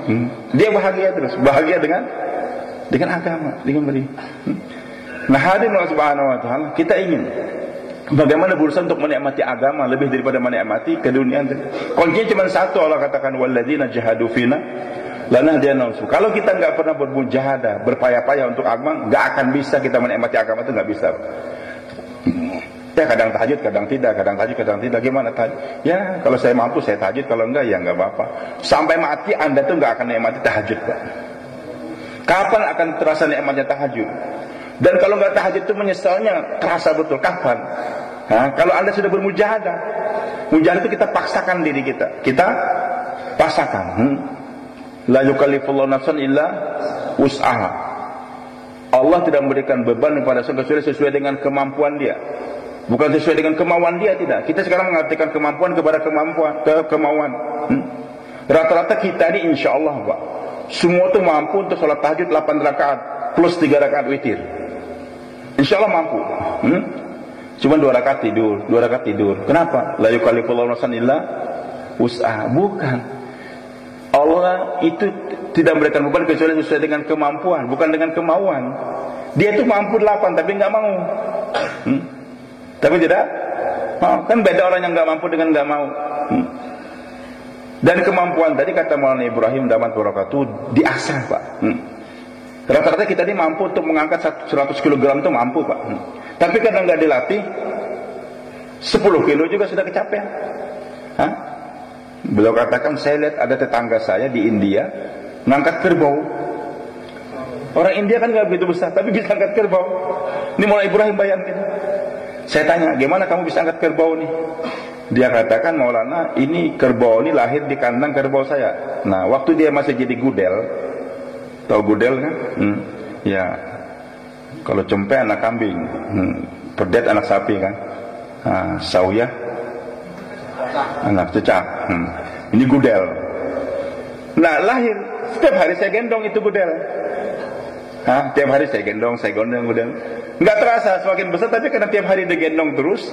Dia bahagia terus, bahagia dengan agama, dengan beri. Nah, hadirin Allah Subhanahu wa taala, kita ingin bagaimana berusaha untuk menikmati agama lebih daripada menikmati keduniaan. Kuncinya cuma satu, Allah katakan walladzina jahadu fina lanahdiyannahum. Kalau kita enggak pernah bermujahadah, berpayah-payah untuk agama, enggak akan bisa kita menikmati agama, itu enggak bisa. Ya kadang tahajud, kadang tidak, kadang tahajud, kadang tidak. Gimana tahajud? Ya kalau saya mampu saya tahajud, kalau enggak ya enggak apa-apa. Sampai mati Anda tuh enggak akan nikmati tahajud, Pak. Kapan akan terasa nikmatnya tahajud? Dan kalau enggak tahajud itu menyesalnya terasa betul kapan? Kalau Anda sudah bermujahadah, mujahadah itu kita paksakan diri kita. Kita paksakan. La yukallifullahu nafsan illa wus'aha. Allah tidak memberikan beban kepada seorang sesuai dengan kemampuan dia. Bukan sesuai dengan kemauan dia, tidak. Kita sekarang mengartikan kemampuan kepada kemauan. Rata-rata kita ini insya Allah, Pak, semua itu mampu untuk sholat tahajud 8 rakaat plus 3 rakaat witir. Insya Allah mampu. Cuma 2 rakaat tidur, 2 rakaat tidur. Kenapa? La yukallifullahu nafsan illa wus'aha. Bukan. Allah itu tidak memberikan beban kecuali sesuai dengan kemampuan, bukan dengan kemauan. Dia itu mampu 8 tapi nggak mau. Tapi tidak, kan beda orang yang nggak mampu dengan nggak mau. Dan kemampuan tadi kata Maulana Ibrahim damat barakatuh diasah, Pak. Rata-rata kita ini mampu untuk mengangkat 100 kg itu mampu, Pak. Tapi kadang nggak dilatih, 10 kilo juga sudah kecapean. Beliau katakan, saya lihat ada tetangga saya di India ngangkat kerbau. Orang India kan nggak begitu besar, tapi bisa angkat kerbau. Ini mulai Ibrahim bayangin. Saya tanya, gimana kamu bisa angkat kerbau nih? Dia katakan, Maulana, ini kerbau ini lahir di kandang kerbau saya. Nah, waktu dia masih jadi gudel, tahu gudel kan? Ya, kalau cempe anak kambing, perdet anak sapi kan? Sauyah anak cecak. Ini gudel. Nah, lahir. Setiap hari saya gendong itu gudel. Tiap hari saya gendong gudel. Nggak terasa semakin besar, tapi karena tiap hari dia gendong terus,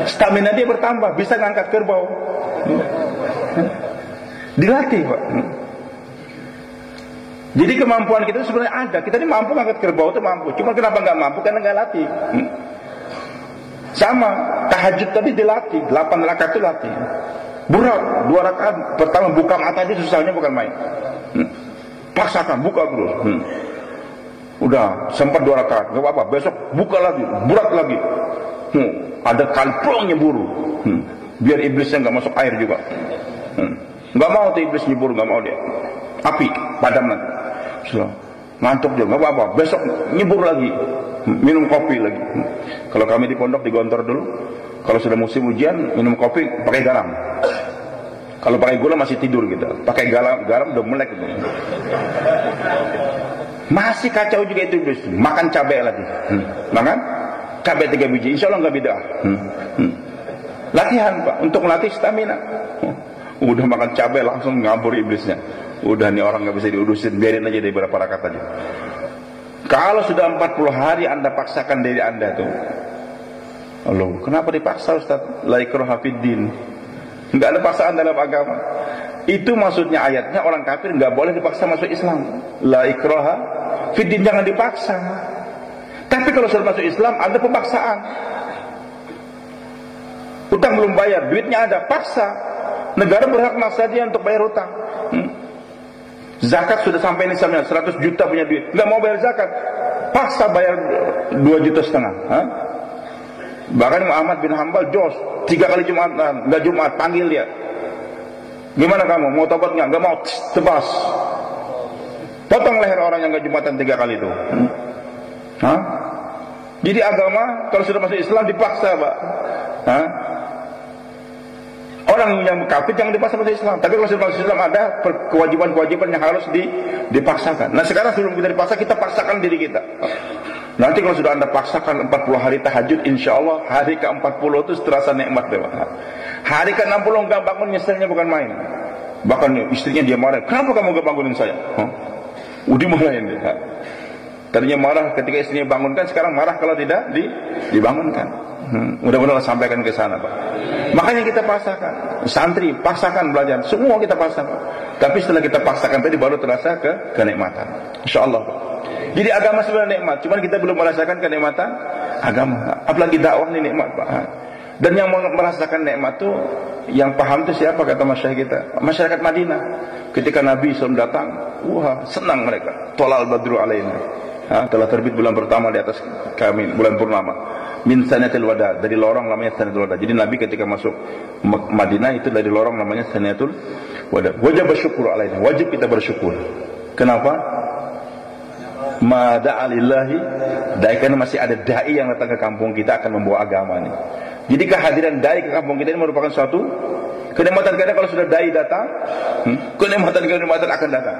stamina dia bertambah, bisa ngangkat kerbau. Dilatih, Pak. Jadi kemampuan kita sebenarnya ada. Kita ini mampu ngangkat kerbau itu mampu. Cuma kenapa nggak mampu? Karena nggak latih. Sama tahajud tadi dilatih, 8 rakaat itu latih. Berat, 2 rakaat pertama buka mata aja susahnya bukan main. Paksakan, buka terus. Udah, sempat 2 rakaat, nggak apa-apa. Besok buka lagi, berat lagi. Ada kali pulang nyebur. Biar iblisnya nggak masuk air juga. Nggak mau tuh iblis nyebur, nggak mau dia. Api, padam nanti. So, ngantuk juga, nggak apa-apa. Besok nyebur lagi, minum kopi lagi. Kalau kami di pondok di Gontor dulu, kalau sudah musim ujian minum kopi pakai garam. Kalau pakai gula masih tidur gitu. Pakai garam udah melek gitu. Masih kacau juga itu iblis. Makan cabai lagi. Makan cabai 3 biji. Insya Allah nggak beda. Latihan, Pak, untuk melatih stamina. Udah makan cabai langsung ngabur iblisnya. Udah nih orang nggak bisa diurusin, biarin aja dari beberapa rakaat aja. Kalau sudah 40 hari Anda paksakan diri Anda tuh. Loh, kenapa dipaksa Ustaz? La ikraha fiddin. Enggak ada paksaan dalam agama. Itu maksudnya ayatnya orang kafir enggak boleh dipaksa masuk Islam. La ikraha fiddin, jangan dipaksa. Tapi kalau sudah masuk Islam ada pemaksaan. Utang belum bayar, duitnya ada, paksa. Negara berhak maksa dia untuk bayar utang. Zakat sudah sampai nisabnya 100 juta punya duit, enggak mau bayar zakat, paksa bayar 2,5 juta. Bahkan Ahmad bin Hanbal jos 3 kali Jumatan, enggak Jumat, panggil dia. Gimana kamu? Mau tobat enggak? Enggak mau, tebas. Potong leher orang yang enggak Jumatan 3 kali itu. Jadi agama kalau sudah masuk Islam dipaksa, Pak. Orang yang kafir jangan dipaksa masuk Islam. Tapi kalau sudah masuk Islam ada kewajiban-kewajiban yang harus dipaksakan. Nah sekarang sebelum kita dipaksa, kita paksakan diri kita. Nanti kalau sudah Anda paksakan 40 hari tahajud, insya Allah hari ke-40 itu terasa nikmat deh. Hari ke-60 nggak bangun, nyeselnya bukan main. Bahkan istrinya dia marah, kenapa kamu nggak bangunin saya? Udah marahin dia. Tadinya marah ketika istrinya bangunkan, sekarang marah kalau tidak dibangunkan. Mudah-mudahan sampaikan ke sana, Pak. Makanya kita paksakan, santri paksakan belajar, semua kita paksakan. Tapi setelah kita paksakan tadi baru terasa kenikmatan. Insyaallah, Pak. Jadi agama sebenarnya nikmat, cuman kita belum merasakan kenikmatan agama. Apalagi dakwah ini nikmat, Pak. Dan yang merasakan nikmat tuh yang paham itu siapa, kata masyarakat kita? Masyarakat Madinah. Ketika Nabi SAW datang, wah senang mereka. Tolal badru alaina. Telah terbit bulan pertama di atas kami, bulan purnama. Min sanatil wada, dari lorong namanya sanatul wada. Jadi Nabi ketika masuk Madinah itu dari lorong namanya sanatul wada. Wajib bersyukur alaina, wajib kita bersyukur. Kenapa? Ma da'alillahi, dai, karena masih ada dai yang datang ke kampung kita akan membawa agama ini. Jadi kehadiran dai ke kampung kita ini merupakan suatu kenikmatan. Karena kalau sudah dai datang, kenikmatan akan datang.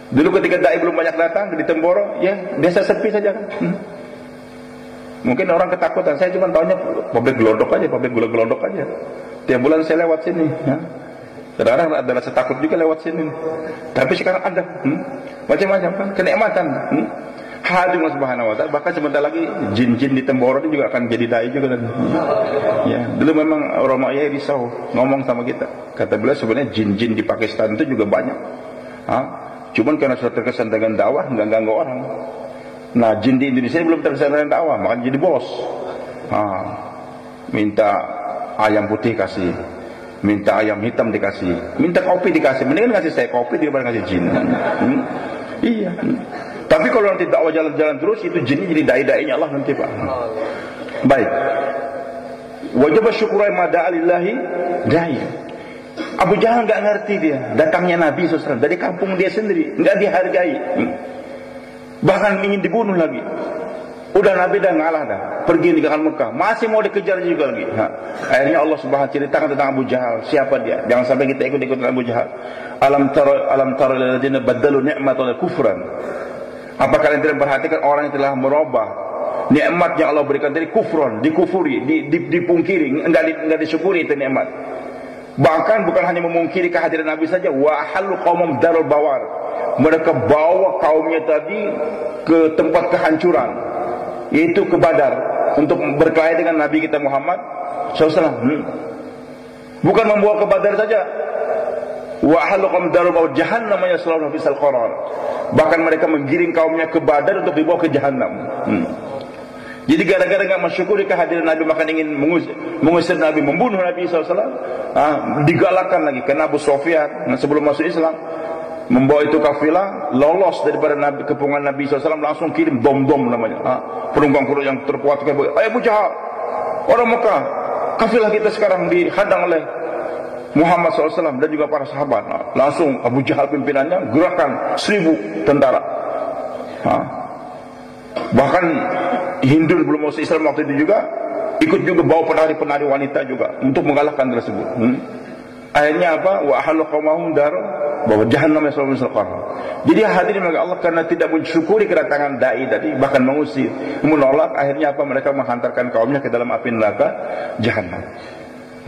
Dulu ketika dai belum banyak datang di Temboro, ya biasa sepi saja kan. Mungkin orang ketakutan. Saya cuma tahunya pabrik gelodok aja, pabrik gula gelodok aja. Tiap bulan saya lewat sini. Kadang-kadang ada rasa takut juga lewat sini. Tapi sekarang ada macam-macam kan kenikmatan. Hadir Subhanahu wa ta'ala. Bahkan sebentar lagi jin-jin di Temboro ini juga akan jadi dai juga. Ya, dulu memang Romo Yai risau ngomong sama kita. Kata beliau sebenarnya jin-jin di Pakistan itu juga banyak. Cuman karena sudah terkesan dengan dakwah nggak ganggu orang. Nah, jin di Indonesia belum terkesan dengan dakwah, makanya jadi bos. Minta ayam putih kasih, minta ayam hitam dikasih, minta kopi dikasih. Mendingan ngasih saya kopi daripada ngasih jin. Iya. Tapi kalau nanti dakwah jalan-jalan terus, itu jinnya jadi dai-dainya Allah nanti, Pak. Baik. Wajib syukur ma da'alillahi dai. Abu Jahal nggak ngerti dia datangnya Nabi SAW dari kampung dia sendiri, nggak dihargai, bahkan ingin dibunuh lagi. Udah Nabi dah ngalah dah, pergi meninggalkan Mekah, masih mau dikejar juga lagi. Akhirnya Allah Subhanahu ceritakan tentang Abu Jahal, siapa dia? Jangan sampai kita ikut-ikut Abu Jahal. Alam tara lilladzina baddalu ni'matan kufran. Apa kalian tidak perhatikan orang yang telah merubah nikmat yang Allah berikan dari kufron, dikufuri, dipungkiri, enggak disyukuri itu nikmat. Bahkan bukan hanya memungkiri kehadiran Nabi saja, wa halu qaumum darul bawar. Mereka bawa kaumnya tadi ke tempat kehancuran, yaitu ke Badar, untuk berkelahi dengan Nabi kita Muhammad SAW. Bukan membawa ke Badar saja, wa halu qaumum darul bawar jahannam yaslawnaha bisal qarar. Bahkan mereka menggiring kaumnya ke Badar untuk dibawa ke Jahannam. Jadi gara-gara nggak mensyukuri kehadiran Nabi, maka ingin mengusir Nabi, membunuh Nabi SAW. Digalakkan lagi karena Abu Sufyan sebelum masuk Islam membawa itu kafilah, lolos daripada Nabi, kepungan Nabi SAW, langsung kirim bom-bom namanya. Perunggang-perunggang yang terkuat kayak Abu Jahal, orang Mekah, kafilah kita sekarang dihadang oleh Muhammad SAW dan juga para sahabat. Langsung Abu Jahal pimpinannya gerakan 1000 tentara. Bahkan Hindu belum masuk Islam waktu itu juga ikut juga bawa penari-penari wanita juga untuk mengalahkan tersebut. Akhirnya apa? Wa ahlu qaumahum dar bahwa jahannam yaslawnaha bisal qarar. Jadi hadirin oleh Allah, karena tidak mensyukuri kedatangan dai tadi, bahkan mengusir, menolak, akhirnya apa? Mereka menghantarkan kaumnya ke dalam api neraka jahannam.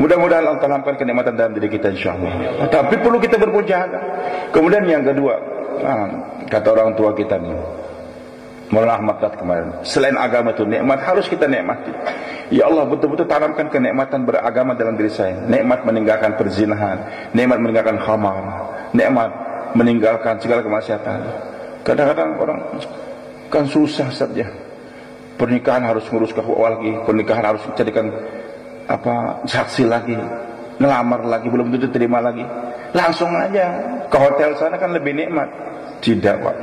Mudah-mudahan Allah tanamkan kenikmatan dalam diri kita insyaallah. Tapi perlu kita berpujaga. Kemudian yang kedua, kata orang tua kita nih, Maulana Ahmad Tat kemarin, selain agama itu nikmat harus kita nikmati. Ya Allah, betul-betul tanamkan kenikmatan beragama dalam diri saya. Nikmat meninggalkan perzinahan, nikmat meninggalkan khamar, nikmat meninggalkan segala kemaksiatan. Kadang-kadang orang kan susah saja. Pernikahan harus ngurus ke awal lagi, pernikahan harus jadikan saksi lagi, ngelamar lagi, belum tentu terima lagi. Langsung aja ke hotel sana kan lebih nikmat. Tidak, Pak.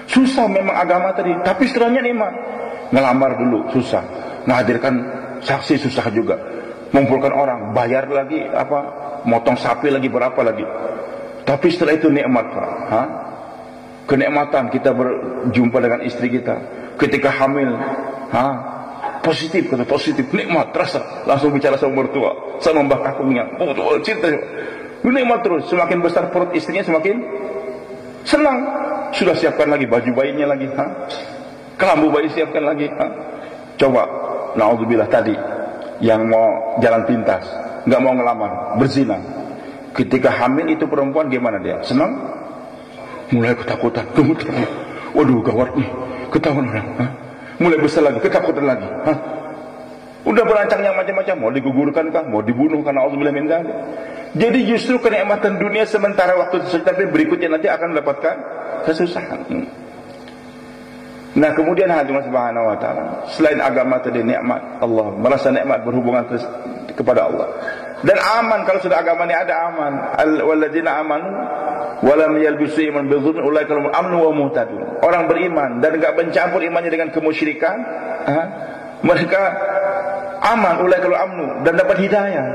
Susah memang agama tadi, tapi setelahnya nikmat. Ngelamar dulu susah, menghadirkan saksi susah juga, mengumpulkan orang, bayar lagi motong sapi lagi berapa lagi. Tapi setelah itu nikmat, Pak. Kenikmatan kita berjumpa dengan istri kita ketika hamil, positif, kata positif, nikmat terasa. Langsung bicara sama mertua, sama mbah kakungnya, cinta, nikmat terus. Semakin besar perut istrinya semakin senang. Sudah siapkan lagi baju bayinya lagi, kelambu bayi siapkan lagi. Coba, naudzubillah tadi yang mau jalan pintas, nggak mau ngelamar, berzina. Ketika hamil itu perempuan gimana dia? Senang? Mulai ketakutan, gemetar. Waduh, gawat nih, ketahuan orang. Mulai besar lagi, ketakutan lagi. Udah berancang yang macam-macam, mau digugurkan kah, mau dibunuh karena naudzubillah min dzalik. Jadi justru kenikmatan dunia sementara waktu itu, tapi berikutnya nanti akan mendapatkan kesusahan. Nah, kemudian Allah Subhanahu wa taala, selain agama tadi nikmat, Allah merasa nikmat berhubungan kepada Allah. Dan aman, kalau sudah agama ini ada aman. Walladzina amanu wa lam yalbisu iman bidzulm ulaika lahumul amnu wa muhtadun. Orang beriman dan enggak mencampur imannya dengan kemusyrikan, mereka aman, ulaika lahumul amnu, dan dapat hidayah.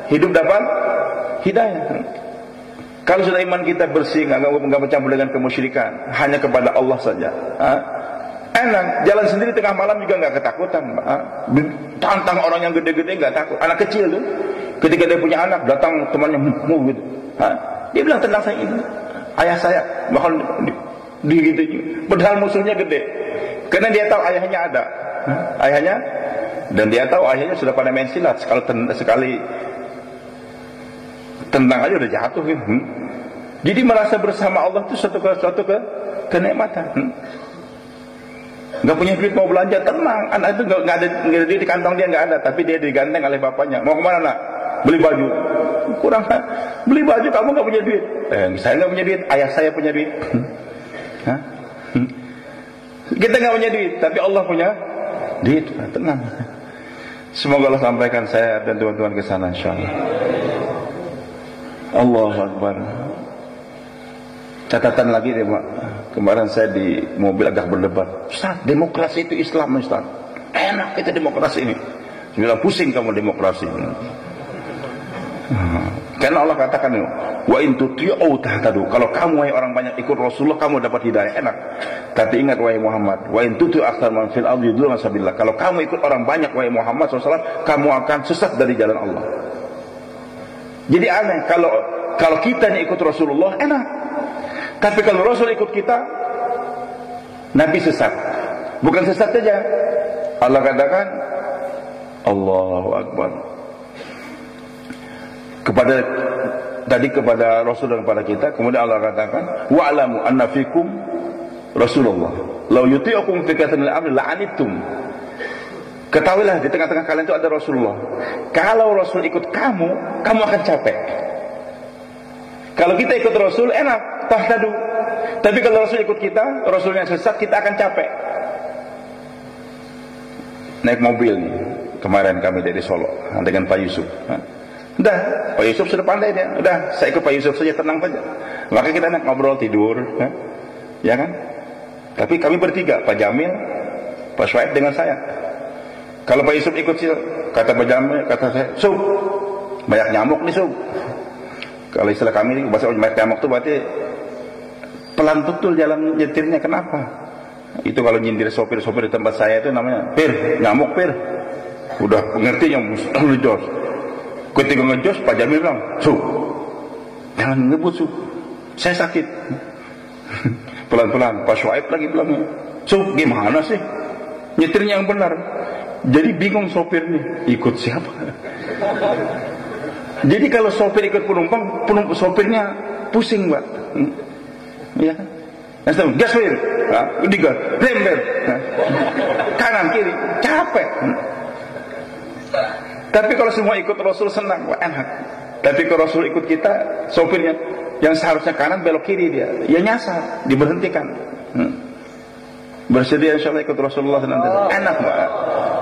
Hidup dapat hidayah. Kalau sudah iman kita bersih, enggak bercampur dengan kemusyrikan, hanya kepada Allah saja, enak, jalan sendiri tengah malam juga enggak ketakutan. Tantang orang yang gede-gede enggak takut. Anak kecil tuh, ketika dia punya anak, datang temannya gitu, dia bilang, tendang saya ini, ayah saya, bahkan gitu. Padahal musuhnya gede, karena dia tahu ayahnya ada, ayahnya, dan dia tahu ayahnya sudah pada main silat, sekali tendang aja udah jatuh gitu. Jadi merasa bersama Allah itu suatu kenikmatan. Nggak punya duit mau belanja, tenang. Anak itu nggak ada duit di kantong dia, nggak ada, tapi dia diganteng oleh bapaknya. Mau kemana nak? Beli baju. Kurang, beli baju, kamu nggak punya duit. Saya nggak punya duit, ayah saya punya duit. Kita nggak punya duit, tapi Allah punya duit. Tenang. Semoga Allah sampaikan saya dan teman-teman ke sana insyaallah. Allahu Akbar. Catatan lagi deh, Pak. Kemarin saya di mobil agak berdebat. Ustaz, demokrasi itu Islam, Ustaz. Enak kita demokrasi ini. Saya bilang, pusing kamu demokrasi. Karena Allah katakan, wa in tuti'u tahtadu. Kalau kamu wahai orang banyak ikut Rasulullah, kamu dapat hidayah, enak. Tapi ingat wahai Muhammad, wa in tuti'u aktsar man fil ardi yudilluka sabilillah. Kalau kamu ikut orang banyak wahai Muhammad SAW, kamu akan sesat dari jalan Allah. Jadi aneh, kalau kita nih ikut Rasulullah, enak. Tapi kalau Rasul ikut kita, Nabi sesat. Bukan sesat saja. Allah katakan, Allahu Akbar. Kepada Rasul dan kepada kita, kemudian Allah katakan, wa'lamu anna fikum Rasulullah law yuti'ukum fi kathril amri la'anittum. Ketahuilah di tengah-tengah kalian itu ada Rasulullah. Kalau Rasul ikut kamu akan capek. Kalau kita ikut Rasul enak, tahtadu. Tapi kalau Rasul ikut kita, Rasulnya sesat, kita akan capek. Naik mobil nih, kemarin kami dari Solo dengan Pak Yusuf. Udah, Pak Yusuf sudah pandai dia. Udah, saya ikut Pak Yusuf saja, tenang saja. Maka kita nak ngobrol tidur, ya kan? Tapi kami bertiga, Pak Jamil, Pak Shuaib dengan saya. Kalau Pak Yusuf ikut sih, kata Pak Jamil, kata saya, Sub, banyak nyamuk nih Sub. Kalau istilah kami, bahasa banyak nyamuk itu berarti pelan betul jalan nyetirnya. Kenapa? Itu kalau nyindir sopir-sopir di tempat saya itu namanya, Pir, nyamuk Pir. Udah pengerti yang ngejos. Ketika ngejos, Pak Jamil bilang, Sub, jangan ngebut Sub, saya sakit. Pelan-pelan, Pak Shuaib lagi bilangnya, Sub, gimana sih nyetirnya yang benar? Jadi bingung sopir nih, ikut siapa? Jadi kalau sopir ikut penumpang, sopirnya pusing, Pak. Ya kan? Gas Pir, digas, rem Pir, kanan kiri, capek. Tapi kalau semua ikut Rasul senang, wah enak. Tapi kalau Rasul ikut kita, sopirnya yang seharusnya kanan belok kiri dia, ya nyasar, diberhentikan. Bersedia insyaallah ikut Rasulullah senantiasa. Enak, Pak.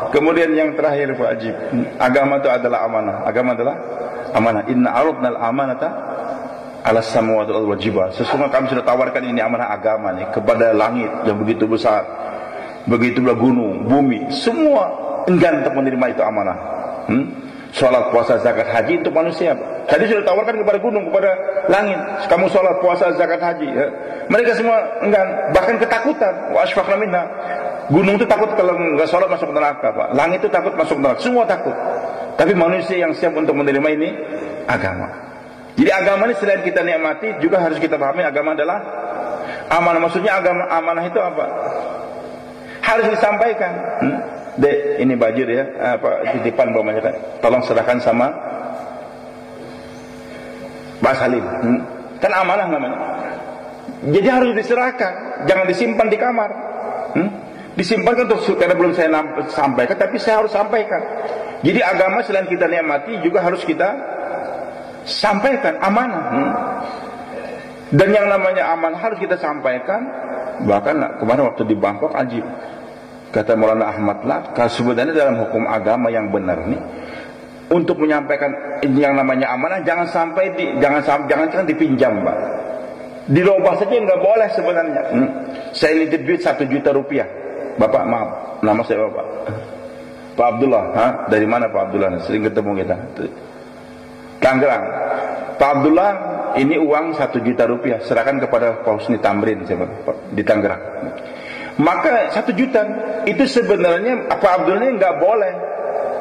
Kemudian yang terakhir Pak Ajib, agama itu adalah amanah. Agama adalah amanah. Inna aradnal amanata ala samawati wal jibal. Sesungguhnya kami sudah tawarkan ini amanah agama nih kepada langit yang begitu besar, begitulah gunung, bumi, semua enggan untuk menerima itu amanah. Sholat, puasa, zakat, haji untuk manusia. Tadi sudah tawarkan kepada gunung, kepada langit. Kamu sholat, puasa, zakat, haji. Ya. Mereka semua enggan, bahkan ketakutan. Wa asfaqna minha. Gunung itu takut kalau nggak sholat masuk neraka, Pak. Langit itu takut masuk neraka. Semua takut. Tapi manusia yang siap untuk menerima ini agama. Jadi agama ini selain kita nikmati, juga harus kita pahami agama adalah amanah. Maksudnya agama amanah itu apa? Harus disampaikan. Dek, ini baju dia, titipan bawahnya kan. Tolong serahkan sama Pak Salim. Kan amanah namanya. Jadi harus diserahkan, jangan disimpan di kamar. Disimpan untuk karena belum saya sampaikan, tapi saya harus sampaikan. Jadi agama selain kita nikmati juga harus kita sampaikan, amanah. Dan yang namanya amanah harus kita sampaikan. Bahkan kemarin waktu di Bangkok ajib. Kata Maulana Ahmad lah, sebenarnya dalam hukum agama yang benar nih, untuk menyampaikan yang namanya amanah jangan sampai jangan dipinjam, Pak. Dirubah saja nggak boleh sebenarnya. Saya nitip duit 1 juta rupiah, Bapak maaf, nama saya Bapak Pak Abdullah. Dari mana Pak Abdullah? Sering ketemu kita. Tangerang. Pak Abdullah, ini uang 1 juta rupiah, serahkan kepada Pak Husni Tamrin di Tangerang. Maka 1 juta itu sebenarnya Pak Abdullah ini nggak boleh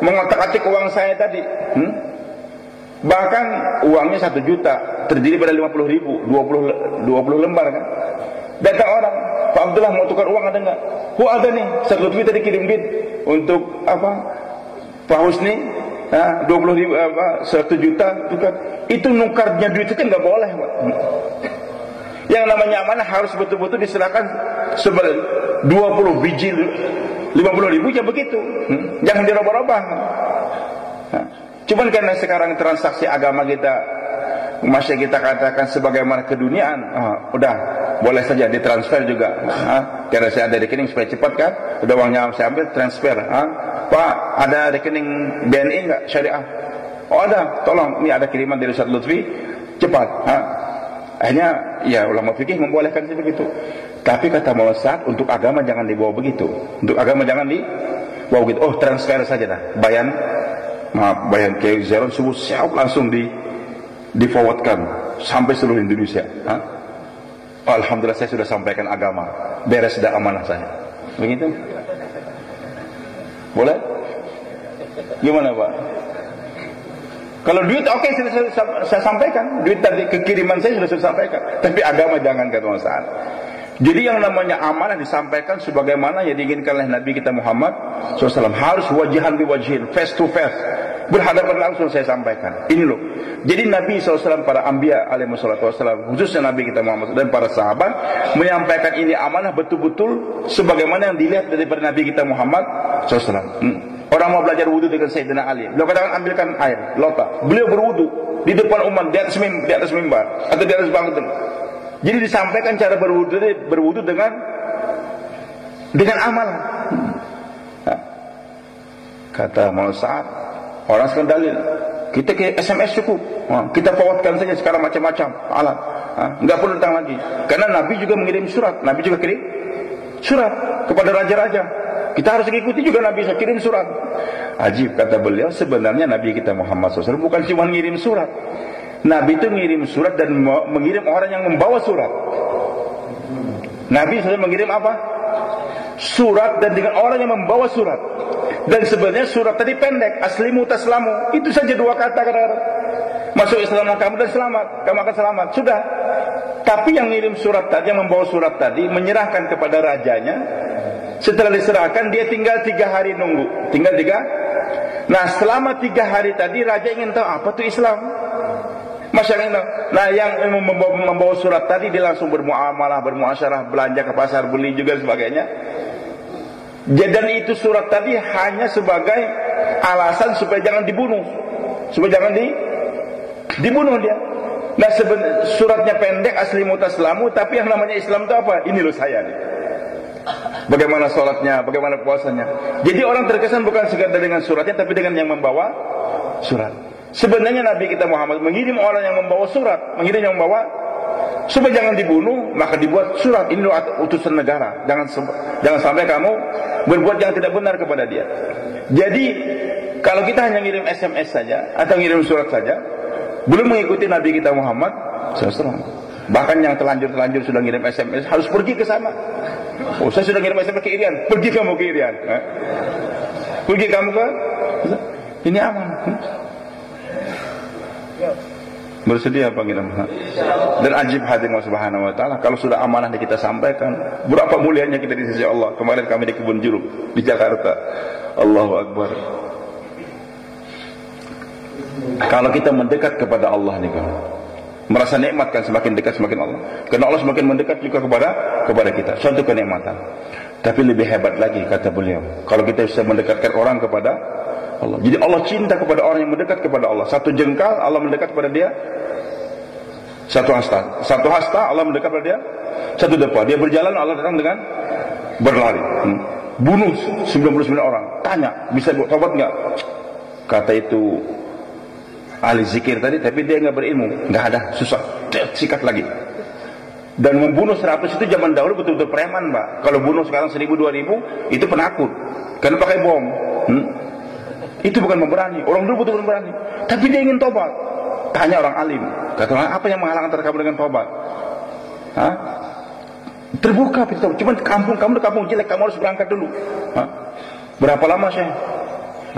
mengotak-atik uang saya tadi. Bahkan uangnya 1 juta terdiri pada 50.000, 20 lembar kan. Datang orang, Pak Abdullah mau tukar uang ada nggak? Ada nih, 1 Lutfi tadi kirim duit untuk apa? Pak Husni, 20.000 1 juta tukar. Itu nukarnya duit itu nggak boleh, Pak. Yang namanya amanah harus betul-betul diserahkan sebagai 20 biji 50.000 ya begitu. Jangan dirubah-rubah. Cuman karena sekarang transaksi agama kita masih kita katakan sebagaimana keduniaan, udah boleh saja ditransfer juga. Karena saya ada rekening supaya cepat kan, udah uangnya saya ambil transfer. Pak, ada rekening BNI nggak syariah? Oh ada, tolong ini ada kiriman dari Ustaz Lutfi, cepat. Akhirnya ya ulama fikih membolehkan seperti itu. Tapi kata Maulana Sa'ad, untuk agama jangan dibawa begitu. Untuk agama jangan dibawa begitu. Oh transfer saja dah. Bayan ke Zeron subuh siap langsung di-forwardkan sampai seluruh Indonesia. Oh, alhamdulillah saya sudah sampaikan agama, beres dah amanah saya. Begitu? Boleh? Gimana Pak? Kalau duit oke, saya sampaikan. Duit tadi kekiriman saya sudah saya sampaikan. Tapi agama jangan, kata Mas Sa'ad. Jadi yang namanya amanah disampaikan sebagaimana yang diinginkan oleh Nabi kita Muhammad SAW. Harus wajihan biwajihin, face to face, berhadapan langsung saya sampaikan. Ini loh. Jadi Nabi SAW, para anbiya alaihi salatu wassalam, khususnya Nabi kita Muhammad dan para sahabat, menyampaikan ini amanah betul-betul sebagaimana yang dilihat daripada Nabi kita Muhammad SAW. Orang mau belajar wudhu dengan Sayyidina Ali, beliau katakan ambilkan air, lota. Beliau berwudhu di depan umat, di atas mimbar atau di atas bangku. Jadi disampaikan cara berwudhu dengan amal. Kata Maulana Sa'ad, orang sekarang dalil, kita ke SMS cukup, kita forwardkan saja sekarang macam-macam alat, nggak perlu datang lagi. Karena Nabi juga mengirim surat, Nabi juga kirim surat kepada raja-raja. Kita harus ikuti juga Nabi saya kirim surat. Ajib, kata beliau, sebenarnya Nabi kita Muhammad SAW bukan cuma ngirim surat. Nabi itu ngirim surat dan mengirim orang yang membawa surat. Nabi SAW mengirim apa? Surat, dan dengan orang yang membawa surat. Dan sebenarnya surat tadi pendek, aslimu taslamu. Itu saja dua kata. Masuk Islamlah kamu dan selamat, kamu akan selamat. Sudah. Tapi yang ngirim surat tadi, yang membawa surat tadi, menyerahkan kepada rajanya. Setelah diserahkan, dia tinggal 3 hari nunggu. Tinggal 3. Nah, selama 3 hari tadi, raja ingin tahu apa itu Islam. Masyarakat. Nah, yang membawa surat tadi, dia langsung bermuamalah, bermuasyarah, belanja ke pasar, beli juga sebagainya. Dan itu surat tadi hanya sebagai alasan supaya jangan dibunuh, supaya jangan dibunuh dia. Nah, suratnya pendek, asli mutaslamu, tapi yang namanya Islam itu apa? Ini loh saya nih. Bagaimana sholatnya, bagaimana puasanya. Jadi orang terkesan bukan sekadar dengan suratnya, tapi dengan yang membawa surat. Sebenarnya Nabi kita Muhammad mengirim orang yang membawa surat, mengirim yang membawa, supaya jangan dibunuh, maka dibuat surat. Ini loh utusan negara. Jangan sampai kamu berbuat yang tidak benar kepada dia. Jadi kalau kita hanya ngirim SMS saja atau ngirim surat saja, belum mengikuti Nabi kita Muhammad SAW. Bahkan yang telanjur sudah ngirim SMS harus pergi ke sana. Oh, saya sudah ngirim SMS ke Irian, pergi kamu ke Irian. Pergi kamu ke ini aman. Bersedia apa kita? Dan ajib hadir Allah Subhanahu wa taala, kalau sudah amanah kita sampaikan, berapa mulianya kita di sisi Allah. Kemarin kami di Kebun Jeruk di Jakarta. Allahu Akbar. Kalau kita mendekat kepada Allah nih kan, merasa nikmat kan, semakin dekat semakin Allah. Karena Allah semakin mendekat juga kepada kita. Suatu kenikmatan. Tapi lebih hebat lagi kata beliau, kalau kita bisa mendekatkan orang kepada Allah. Jadi Allah cinta kepada orang yang mendekat kepada Allah. Satu jengkal Allah mendekat kepada dia. Satu hasta Allah mendekat kepada dia. Satu depa dia berjalan, Allah datang dengan berlari. Bunuh 99 orang. Tanya, bisa tobat enggak? Kata itu ahli zikir tadi, tapi dia enggak berilmu. Enggak ada, susah. Sikat lagi. Dan membunuh 100 itu zaman dahulu betul-betul preman, Pak. Kalau bunuh sekarang 1000 2000 itu penakut. Karena pakai bom. Itu bukan memberani. Orang dulu betul-betul memberani. Tapi dia ingin tobat. Tanya orang alim. Kata orang, apa yang menghalang antara kamu dengan tobat? Terbuka pintu. Cuma kamu di kampung jelek, kamu harus berangkat dulu. Berapa lama sih?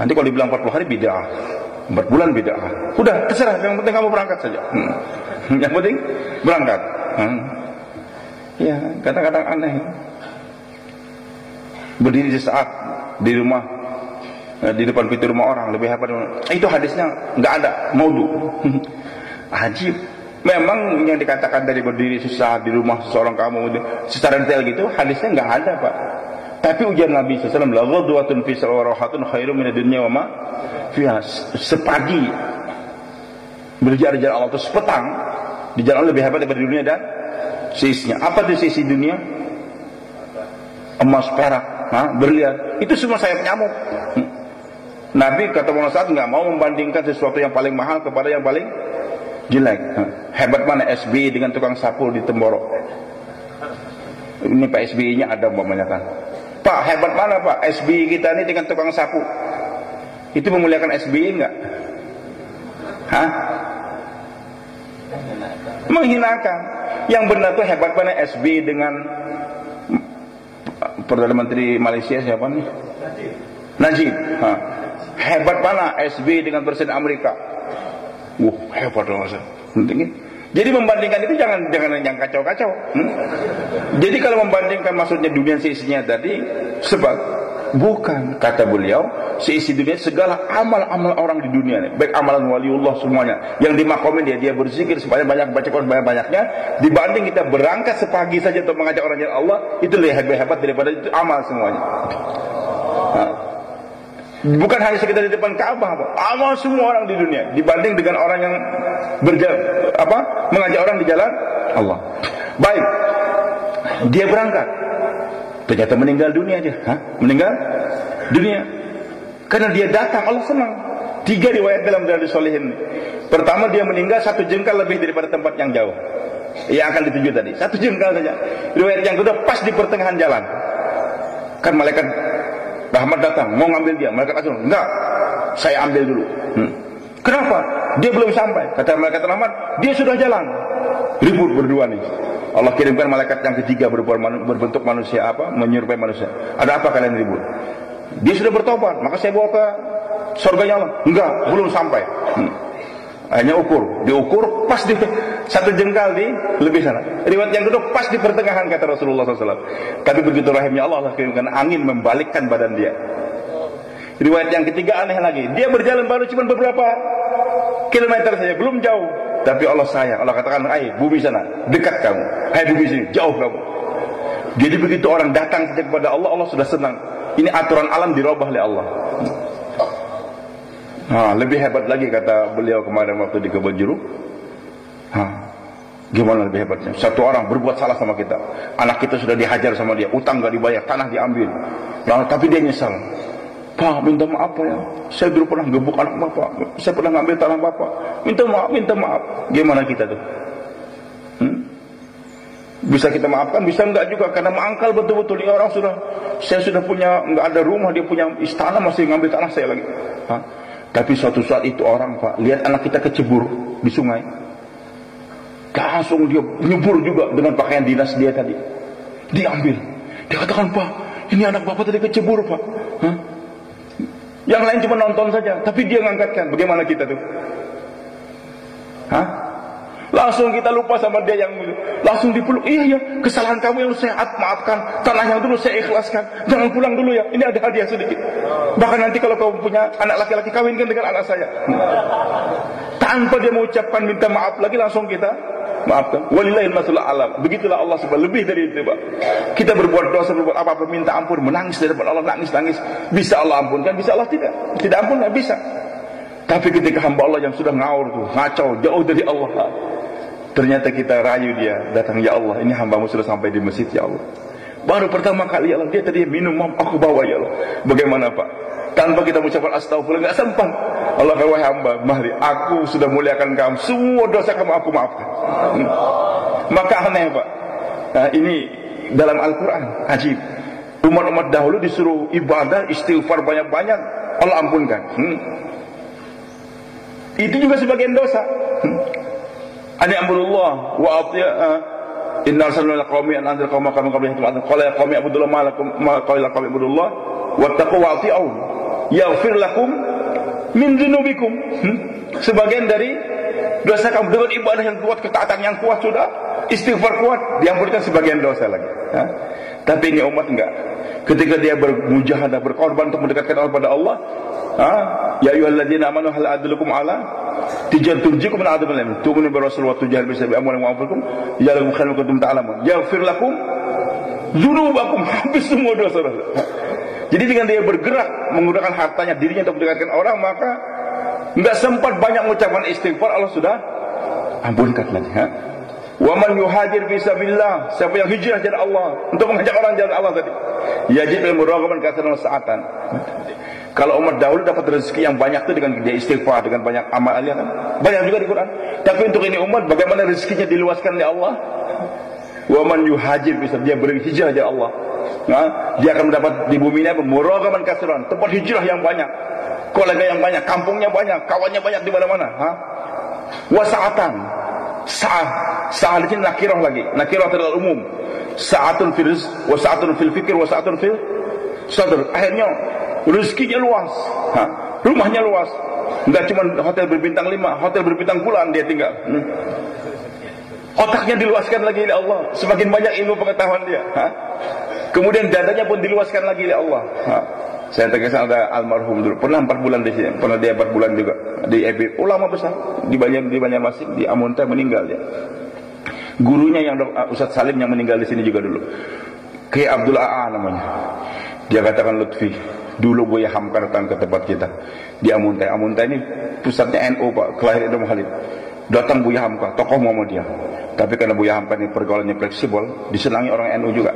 Nanti kalau dibilang 40 hari bid'ah. 4 bulan bid'ah. Udah, terserah. Yang penting kamu berangkat saja. Yang penting berangkat. Ya, kadang-kadang aneh. Berdiri sesaat di rumah, di depan pintu rumah orang, lebih hebat. Itu hadisnya nggak ada, maudhu. Ajib. Memang yang dikatakan dari berdiri sesaat di rumah seseorang kamu secara detail gitu, hadisnya nggak ada, Pak. Tapi ujian Nabi SAW, la ghadwatun fi sawarahatun khairum min ad-dunya wa ma fiha. Sepagi berjalan-jalan Allah itu sepetang di jalan lebih hebat daripada dunia dan seisinya. Apa itu seisi dunia? Emas, perak, berlian. Itu semua sayap nyamuk. Nabi kata Muhammad SAW nggak mau membandingkan sesuatu yang paling mahal kepada yang paling jelek. Hebat mana SBY dengan tukang sapu di Temboro? Ini Pak SBY-nya ada umpamanya kan. Pak, hebat mana Pak SBY kita ini dengan tukang sapu? Itu memuliakan SBY enggak? Menghinakan. Yang benar tuh hebat mana SB dengan Perdana Menteri Malaysia siapa nih? Najib. Hebat mana SB dengan Presiden Amerika? Hebat dong Mas. Jadi membandingkan itu jangan yang kacau-kacau. Jadi kalau membandingkan maksudnya dunia seisinya tadi, sebab bukan, kata beliau, seisi dunia segala amal-amal orang di dunia nih, baik amalan waliullah semuanya yang dimakomin dia berzikir supaya banyak, baca Quran banyak-banyaknya, dibanding kita berangkat sepagi saja untuk mengajak orang jalan Allah, itu lebih hebat daripada itu amal semuanya. Bukan hanya sekedar di depan Ka'bah, amal semua orang di dunia dibanding dengan orang yang mengajak orang di jalan Allah. Baik, dia berangkat, ternyata meninggal dunia dia. Meninggal dunia karena dia datang, Allah senang. 3 riwayat dalam Riyadhus Shalihin. Pertama, dia meninggal 1 jengkal lebih daripada tempat yang jauh yang akan dituju tadi, 1 jengkal saja. Riwayat yang kedua, pas di pertengahan jalan, kan malaikat rahmat datang mau ngambil dia, malaikat langsung, enggak, saya ambil dulu. Kenapa? Dia belum sampai. Kata malaikat rahmat, dia sudah jalan. Ribut berdua nih. Allah kirimkan malaikat yang ketiga berbentuk manusia, menyerupai manusia. Ada apa kalian ribut? Dia sudah bertobat, maka saya bawa ke surganya Allah. Enggak, belum sampai. Hanya diukur pas di 1 jengkal di lebih sana. Riwayat yang kedua, pas di pertengahan, kata Rasulullah SAW. Tapi begitu rahimnya Allah kirimkan angin membalikkan badan dia. Riwayat yang ketiga aneh lagi, dia berjalan baru cuma beberapa kilometer saja, belum jauh. Tapi Allah sayang, Allah katakan, hai bumi sana, dekat kamu, hai bumi sini, jauh kamu. Jadi begitu orang datang kepada Allah, Allah sudah senang. Ini aturan alam dirubah oleh Allah. Lebih hebat lagi, kata beliau kemarin waktu di Kebon Jeruk. Gimana lebih hebatnya? Satu orang berbuat salah sama kita, anak kita sudah dihajar sama dia, utang gak dibayar, tanah diambil. Tapi dia nyesal. Pak, minta maaf Pak ya, saya dulu pernah gebuk anak Bapak, saya pernah ngambil tanah Bapak, minta maaf. Gimana kita tuh? Bisa kita maafkan, bisa enggak juga, karena mangkal betul-betul. Ini orang saya sudah punya, enggak ada rumah, dia punya istana, masih ngambil tanah saya lagi. Tapi suatu saat itu orang, Pak, lihat anak kita kecebur di sungai, langsung dia nyebur juga dengan pakaian dinas dia tadi, diambil. Dia katakan, Pak, ini anak Bapak tadi kecebur Pak. Yang lain cuma nonton saja, tapi dia ngangkatkan. Bagaimana kita tuh? Langsung kita lupa sama dia, yang langsung dipeluk. Iya, kesalahan kamu yang saya maafkan, tanah yang dulu saya ikhlaskan, jangan pulang dulu ya, ini ada hadiah sedikit. Bahkan nanti kalau kamu punya anak laki-laki, kawinkan dengan anak saya. Tanpa dia mengucapkan minta maaf lagi, langsung kita maafkan. Walillahil mathalul a'la. Begitulah Allah subhanahu, lebih dari itu, Pak. Kita berbuat dosa, berbuat apa-apa, minta ampun, menangis di depan Allah, nangis. Bisa Allah ampunkan, bisa Allah tidak ampunkan, bisa. Tapi ketika hamba Allah yang sudah ngawur tuh, ngacau, jauh dari Allah, ternyata kita rayu dia, datang, ya Allah, ini hambamu sudah sampai di masjid, ya Allah. Baru pertama kali, ya Allah, dia tadi minum, aku bawa, ya Allah. Bagaimana Pak? Tanpa kita mengucapkan astagfirullah, enggak sempat. Allah kata, wahai hamba, mari, aku sudah muliakan kamu, semua dosa kamu aku maafkan. Maka aneh Pak. Ini dalam Al-Quran, ajib. Umat-umat dahulu disuruh ibadah, istighfar banyak-banyak, Allah ampunkan. Itu juga sebagian dosa. Ani'budullah wa ati'a inna arsalna ila qaumi an anzir qauma kama qablihim qala ya qaumi ibudullah ma qala qaumi ibudullah wattaqu wa ati'un yaghfir lakum min dzunubikum. Sebagian dari dosa kamu dengan ibadah yang kuat, ketaatan yang kuat, sudah istighfar kuat, diampunkan sebagian dosa lagi. Tapi ini umat enggak. Ketika dia bermujahadah, berkorban untuk mendekatkan Allah pada Allah, ya ayyuhalladzina amanu hal adlukum ala tijaratukum min adzabin alim tu'minu bi rasul wa tujahid bi sabi amwalikum wa anfusikum ya lakum khairum kuntum ta'lamun yaghfir lakum dzunubakum, habis semua dosa-dosa. Jadi dengan dia bergerak menggunakan hartanya, dirinya untuk mendekatkan orang, maka enggak sempat banyak mengucapkan istighfar, Allah sudah ampunkan lagi. Wa man yuhajir fi sabilillah, siapa yang hijrah jalan Allah untuk mengajak orang jalan Allah tadi, yajid bil muraghaban katsran sa'atan. Kalau umat dahulu dapat rezeki yang banyak itu dengan dia istighfar, dengan banyak amal kan? Banyak juga di Quran. Tapi untuk ini umat, bagaimana rezekinya diluaskan oleh Allah? Wa man yuhajir fi sabilillah, dia berhijrah jalan Allah. Dia akan mendapat di bumi ini muraghaban katsran, tempat hijrah yang banyak, kolega yang banyak, kampungnya banyak, kawannya banyak di mana-mana. Wasa'atan, Sa'ah di sini nakirah lagi, nakirah terlalu umum. Sa'atun fil rizq wa sa'atun fil fikir wa sa'atun fil sadr. Akhirnya rezekinya luas, rumahnya luas. Enggak cuma hotel berbintang 5, hotel berbintang puluhan dia tinggal. Otaknya diluaskan lagi oleh Allah, semakin banyak ilmu pengetahuan dia. Kemudian dadanya pun diluaskan lagi oleh Allah. Saya terkesan ada almarhum dulu, pernah 4 bulan di sini, pernah dia 4 bulan juga di EB, ulama besar di Banjarmasin, di Amuntai, meninggal dia. Gurunya yang Ustaz Salim yang meninggal di sini juga dulu, Kiai Abdul A'a namanya. Dia katakan, Lutfi, dulu Buya Hamka datang ke tempat kita di Amuntai. Amuntai ini pusatnya NU Pak, kelahiran Idam Khalid. Datang Buya Hamka, tokoh Muhammadiyah. Tapi karena Buya Hamka ini pergaulannya fleksibel, disenangi orang NU juga.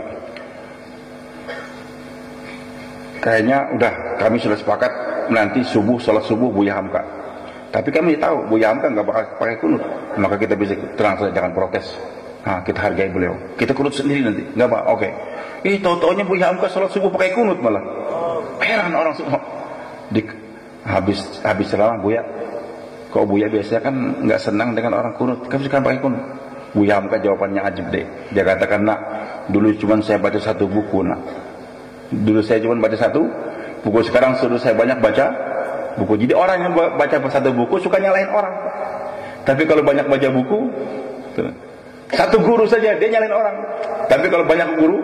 Kayaknya udah, kami sudah sepakat nanti subuh, salat subuh Buya Hamka. Tapi kami tahu Buya Hamka nggak bakal pakai kunut, maka kita bisa tenang saja, jangan protes. Kita hargai beliau, kita kunut sendiri nanti, nggak apa, oke. Tahu-taunya Buya Hamka salat subuh pakai kunut malah. Heran orang semua. Habis ceramah Buya, kok Buya biasanya kan nggak senang dengan orang kunut, kami sekarang pakai kunut. Buya Hamka jawabannya ajib deh. Dia katakan, nak, dulu cuma saya baca 1 buku, nak. Dulu saya cuma baca 1 buku, sekarang sudah saya banyak baca buku. Jadi orang yang baca 1 buku suka nyalahin orang. Tapi kalau banyak baca buku, 1 guru saja dia nyalahin orang. Tapi kalau banyak guru,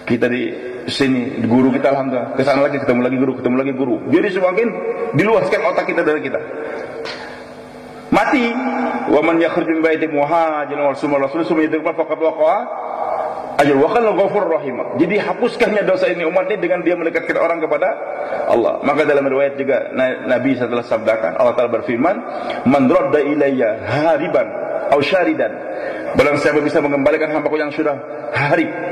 kita di sini guru kita alhamdulillah, kesana lagi ketemu lagi guru. Jadi semakin diluaskan otak kita dari kita. Mati, wa man yakhruju min baitihi muhajiran wa rasul summa yadrikul faqad waqa'a ajr wa kana ghafurur rahim. Jadi hapuskannya dosa ini umat ini dengan dia mendekatkan orang kepada Allah. Maka dalam riwayat juga Nabi setelah sabdakan, Allah Ta'ala berfirman, man radda ilayya hariban aw syaridan, barang siapa bisa mengembalikan hambaku yang sudah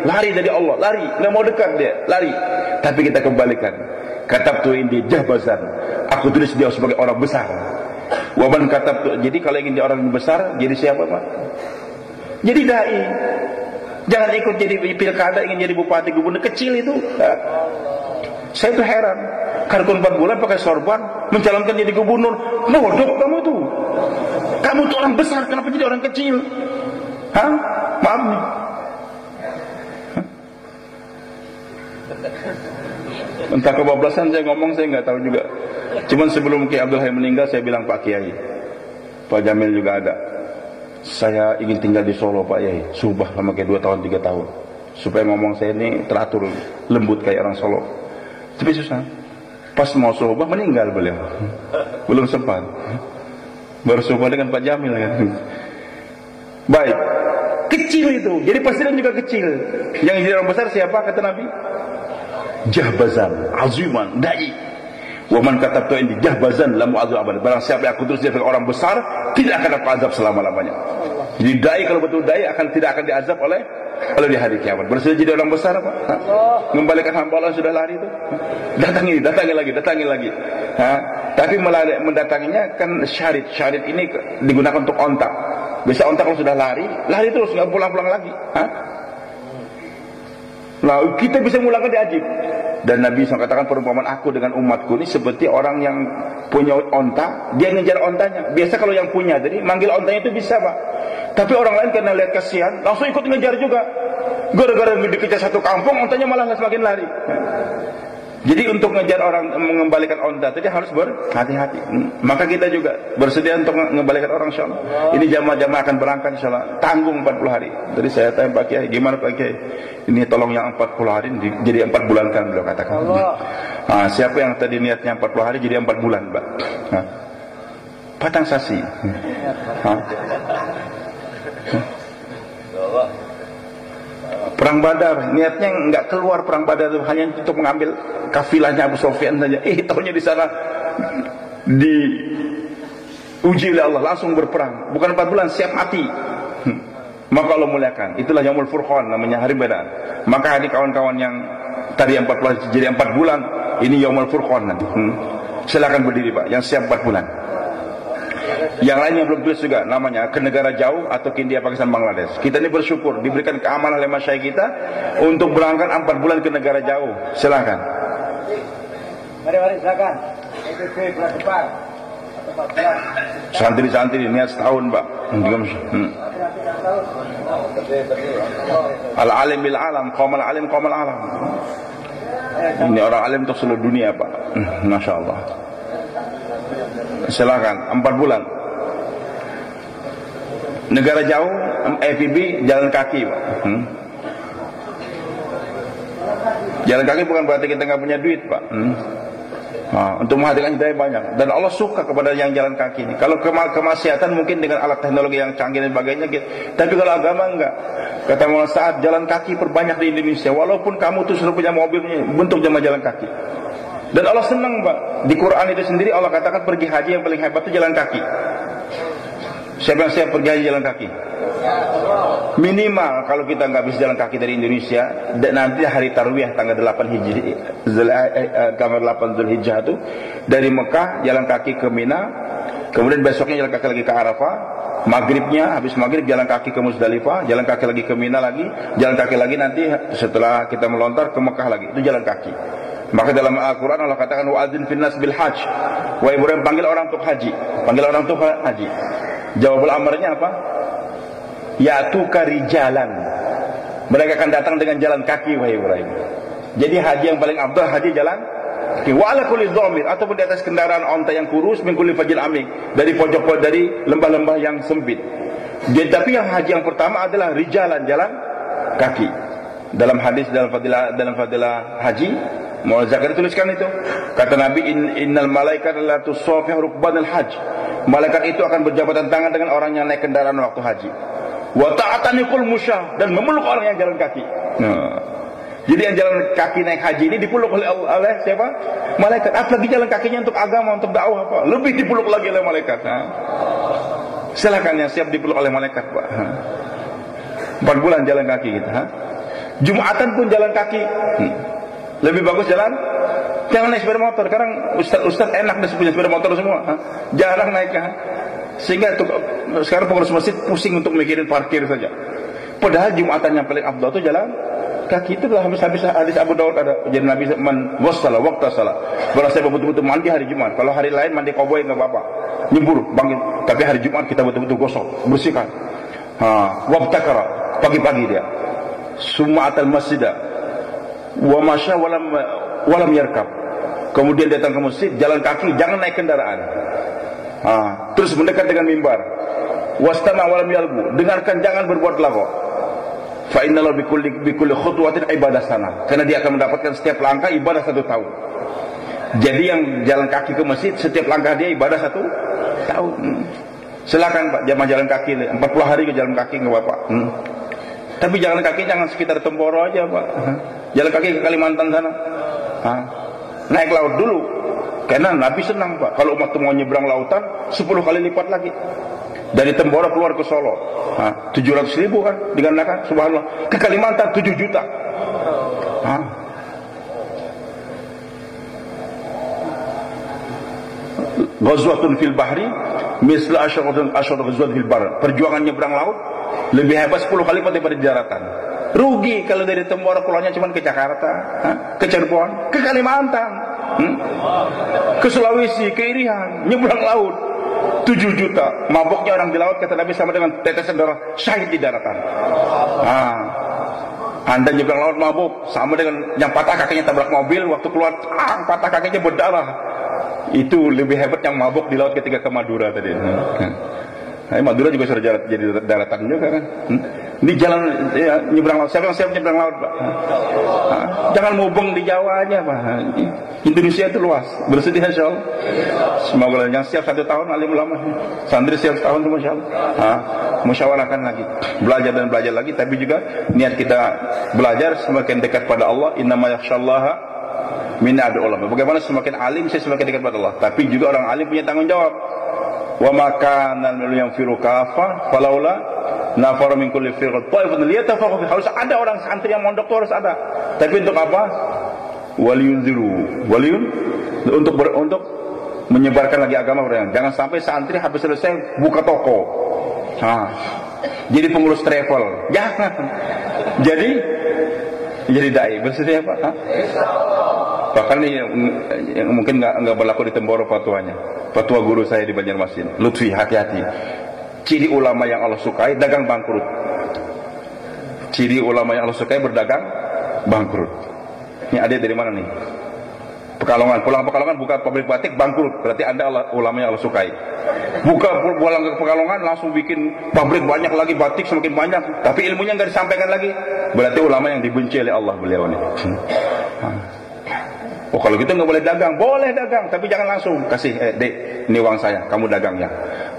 lari dari Allah, lari, nggak mau dekat dia, lari, tapi kita kembalikan, katabtu indi jahbazan, aku tulis dia sebagai orang besar. Waman katabtu, jadi kalau ingin dia orang besar, jadi siapa Pak? Jadi dai. Jangan ikut jadi pilkada, ingin jadi bupati, gubernur, kecil itu. Saya tuh heran, karena 4 bulan pakai sorban, mencalonkan jadi gubernur. Bodoh kamu tuh. Kamu tuh orang besar, kenapa jadi orang kecil? Maaf nih. Entah kebablasan saya ngomong, saya nggak tahu juga. Cuman sebelum Kiai Abdul Hayy meninggal, saya bilang, Pak Kiai, Pak Jamil juga ada, saya ingin tinggal di Solo Pak Kiai, subah lama kayak 2 tahun 3 tahun, supaya ngomong saya ini teratur, lembut kayak orang Solo. Tapi susah. Pas mau subah meninggal beliau, belum sempat. Baru subah dengan Pak Jamil kan. Baik, kecil itu. Jadi presiden juga kecil. Yang jadi orang besar siapa kata Nabi? Jahbazan, aziman, dai. Waman katabtu indi jahbazan la mu'adzab abad. Barang siapa yang aku tulis dia sebagai orang besar, tidak akan dapat azab selama-lamanya. Jadi dai kalau betul dai tidak akan diazab oleh di hari kiamat. Bersedia jadi orang besar apa? Mengembalikan hamba Allah sudah lari itu. Datangi lagi. Tapi mendatanginya kan syarit ini digunakan untuk ontak. Bisa ontak kalau sudah lari terus nggak pulang-pulang lagi. Nah, kita bisa mulangkan di ajib. Dan Nabi SAW katakan, perumpamaan aku dengan umatku ini seperti orang yang punya onta, dia ngejar ontanya. Biasa kalau yang punya, jadi manggil ontanya itu bisa Pak. Tapi orang lain karena lihat kasihan, langsung ikut ngejar juga. Gara-gara dikejar satu kampung, ontanya malah semakin lari. Jadi untuk ngejar orang, mengembalikan onta tadi harus berhati-hati. Maka kita juga bersedia untuk mengembalikan orang insyaAllah. Ini jamaah-jamaah akan berangkat insyaAllah. Tanggung 40 hari. Jadi saya tanya Pak Kiai, gimana Pak Kiai? Ini tolong yang 40 hari jadi 4 bulan kan beliau katakan. Siapa yang tadi niatnya 40 hari jadi 4 bulan Pak? Patang sasi. Perang Badar, niatnya nggak keluar perang Badar itu hanya untuk mengambil kafilahnya Abu Sufyan saja. Taunya di sana diuji oleh Allah, langsung berperang. Bukan 4 bulan, siap mati. Maka Allah muliakan. Itulah Yaumul Furqan, namanya hari Badar. Maka ini kawan-kawan yang tadi 40 jadi 4 bulan, ini Yaumul Furqan nanti. Silakan berdiri Pak, yang siap 4 bulan. Yang lainnya belum tulis juga namanya, ke negara jauh atau ke India, Pakistan, Bangladesh. Kita ini bersyukur diberikan keamanan oleh masyayikh kita untuk berangkat 4 bulan ke negara jauh. Silakan. Mari silakan. Santri-santri niat setahun, Pak. Al-alim bil alam, qaumal alim qaumal alam. Ini orang alim untuk seluruh dunia, Pak. Masya Allah. Silakan, 4 bulan. Negara jauh, FIB jalan kaki, Pak. Jalan kaki bukan berarti kita nggak punya duit, Pak. Untuk menghadirkan hidayah banyak. Dan Allah suka kepada yang jalan kaki ini. Kalau kemaksiatan mungkin dengan alat teknologi yang canggih dan sebagainya gitu. Tapi kalau agama enggak. Kata Maulana Sa'ad, jalan kaki perbanyak di Indonesia. Walaupun kamu tuh sudah punya mobilnya, bentuk jamaah jalan kaki. Dan Allah senang, Pak. Di Quran itu sendiri Allah katakan pergi haji yang paling hebat itu jalan kaki. Siapa yang siap pergi haji jalan kaki? Minimal kalau kita nggak bisa jalan kaki dari Indonesia, dan nanti hari Tarwiyah tanggal 8 Zulhijjah itu dari Mekah jalan kaki ke Mina, kemudian besoknya jalan kaki lagi ke Arafah, maghribnya habis maghrib jalan kaki ke Musdalifah, jalan kaki lagi ke Mina lagi, jalan kaki lagi nanti setelah kita melontar ke Mekah lagi, itu jalan kaki. Maka dalam Al-Quran Allah katakan wa'adzin finnas bil hajj, wa Ibrahim panggil orang untuk haji, panggil orang untuk haji. Jawabul amarnya apa? Ya'tuka rijalan, mereka akan datang dengan jalan kaki, wahai Ibrahim. Jadi haji yang paling afdal haji jalan kaki. Wa ala kulli dhamir, ataupun di atas kendaraan onta yang kurus, min kulli fajil amik, dari pojok dari lembah-lembah yang sempit. Tapi yang haji yang pertama adalah rijalan, jalan kaki. Dalam hadis dalam fadilah haji, Maulana Zakaria tuliskan itu. Kata Nabi, innal malaikata la tusafihu rukbanal hajj. Malaikat itu akan berjabatan tangan dengan orang yang naik kendaraan waktu haji. Wa ta'atanikul musyah, dan memeluk orang yang jalan kaki. Jadi yang jalan kaki naik haji ini dipeluk oleh siapa? Malaikat. Apalagi jalan kakinya untuk agama, untuk dakwah, Pak. Lebih dipeluk lagi oleh malaikat. Silakan yang siap dipeluk oleh malaikat, Pak. 4 bulan jalan kaki kita. Jumatan pun jalan kaki. Lebih bagus jalan. Jangan naik sepeda motor. Sekarang ustaz enak deh punya sepeda motor semua. Jarang naik. Sehingga sekarang pengurus masjid pusing untuk mikirin parkir saja. Padahal Jumatan yang paling afdal itu jalan kaki. Itu adalah habis hadis Abu Daud ada. Jadi Nabi man wassala waqta salat. Kalau saya betul-betul mandi hari Jumat. Kalau hari lain mandi koboi enggak apa-apa. Nyembur, bangkit. Tapi hari Jumat kita betul-betul gosok, bersihkan. Wabtakara, pagi-pagi dia. Suma'atal masjidah. Wa masya walam yarkab. Kemudian datang ke masjid, jalan kaki, jangan naik kendaraan. Terus mendekat dengan mimbar. Wastama walam yalbu, dengarkan, jangan berbuat lagu. Fa innallaha bikulli khutwatin ibadah sana. Karena dia akan mendapatkan setiap langkah ibadah 1 tahun. Jadi yang jalan kaki ke masjid, setiap langkah dia ibadah 1 tahun. Silakan Pak, jamaah jalan kaki 40 hari ke jalan kaki nggak Bapak. Tapi jalan kaki jangan sekitar Temboro aja, Pak. Jalan kaki ke Kalimantan sana. Naik laut dulu. Karena Nabi senang, Pak. Kalau umat mau nyebrang lautan 10 kali lipat lagi. Dari Temboro keluar ke Solo. 700.000 kan digunakan, subhanallah. Ke Kalimantan 7 juta. Ghazwatun fil bahri misla asyratun ghazwat fil bar. Perjuangan nyebrang laut lebih hebat 10 kali lipat daripada di daratan. Rugi kalau dari Temboro keluarnya cuma ke Jakarta, ke Cirebon, ke Kalimantan, ke Sulawesi, ke Irian, nyebrang laut 7 juta. Maboknya orang di laut kata Nabi sama dengan tetesan darah syahid di daratan. Anda nyebrang laut mabuk sama dengan yang patah kakinya tabrak mobil, waktu keluar patah kakinya berdarah. Itu lebih hebat yang mabuk di laut ketika ke Madura tadi. Madura juga sudah jadi daratan juga kan. Ini jalan ya, nyebrang laut. Siapa yang siap nyebrang laut, Pak? Jangan mubeng di Jawa aja, Pak. Indonesia itu luas. Bersedia insyaallah. Semoga yang siap 1 tahun alim ulama. Santri siap setahun itu insyaallah. Musyawarahkan lagi. Belajar dan belajar lagi, tapi juga niat kita belajar semakin dekat pada Allah. Innama yakhsyallaha min abdul ulama. Bagaimana semakin alim saya semakin dekat pada Allah. Tapi juga orang alim punya tanggung jawab. Wa makana yang firu kafa falaula nafara min kulli firqat ta'ifatan liyatafaqahu. Harus ada orang santri yang mondok itu harus ada. Tapi untuk apa? Waliyunziru. Untuk menyebarkan lagi agama orang. Jangan sampai santri habis selesai buka toko. Jadi pengurus travel. Jangan. Jadi dai. Bersedia Pak? Bahkan ini mungkin nggak berlaku di Temboro fatwanya. petua guru saya di Banjarmasin, Lutfi, hati-hati. Ciri ulama yang Allah sukai dagang bangkrut. Ciri ulama yang Allah sukai berdagang bangkrut. Ini ada dari mana nih? Pekalongan, pulang Pekalongan buka pabrik batik bangkrut, berarti Anda ulama yang Allah sukai. Buka pulang ke Pekalongan langsung bikin pabrik banyak lagi, batik semakin banyak, tapi ilmunya nggak disampaikan lagi, berarti ulama yang dibenci oleh Allah beliau ini. Oh kalau gitu nggak boleh dagang, boleh dagang, tapi jangan langsung kasih, dek, ini uang saya, kamu dagang ya.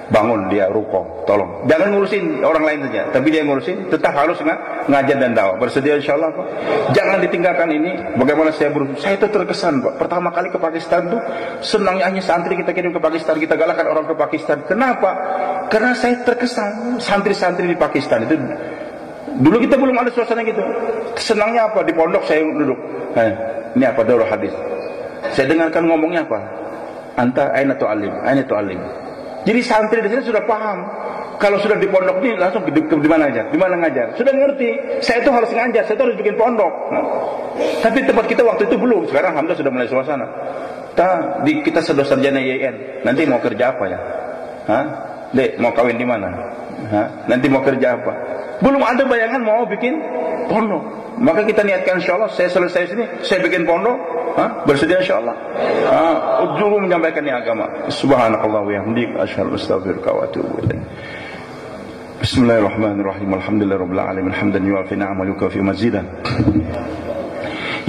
Bangun dia ruko, tolong. Jangan ngurusin orang lain saja, tapi dia ngurusin, tetap harus ngajar dan dakwah. Bersedia insya Allah Pak. Jangan ditinggalkan ini. Bagaimana saya itu terkesan Pak. Pertama kali ke Pakistan tuh senangnya hanya santri kita kirim ke Pakistan, kita galakkan orang ke Pakistan. Kenapa? Karena saya terkesan santri-santri di Pakistan itu. Dulu kita belum ada suasana gitu. Senangnya apa? Di pondok saya duduk. Ini apa? Daurah hadis. Saya dengarkan ngomongnya apa? Anta aina tu'alim, aina tu'alim. Jadi santri di sini sudah paham. Kalau sudah di pondok ini langsung di mana aja, di mana ngajar. Sudah ngerti. Saya itu harus ngajar, saya itu harus bikin pondok. Tapi tempat kita waktu itu belum. Sekarang alhamdulillah sudah mulai suasana. Kita sudah sarjana IAIN. Nanti mau kerja apa ya? Dek, mau kawin di mana? Nanti mau kerja apa? Belum ada bayangan mau bikin pondok. Maka kita niatkan insyaAllah saya selesai sini, saya bikin pondok, bersedia insyaAllah. Ujung menyampaikan ini agama. Subhanakallah wa bihamdik, asyhadu an la ilaha illa anta, wa atubu ilaik. Bismillahirrahmanirrahim. Alhamdulillahirabbil alamin. Hamdan yu'afi ni'amaluka fi mazidan.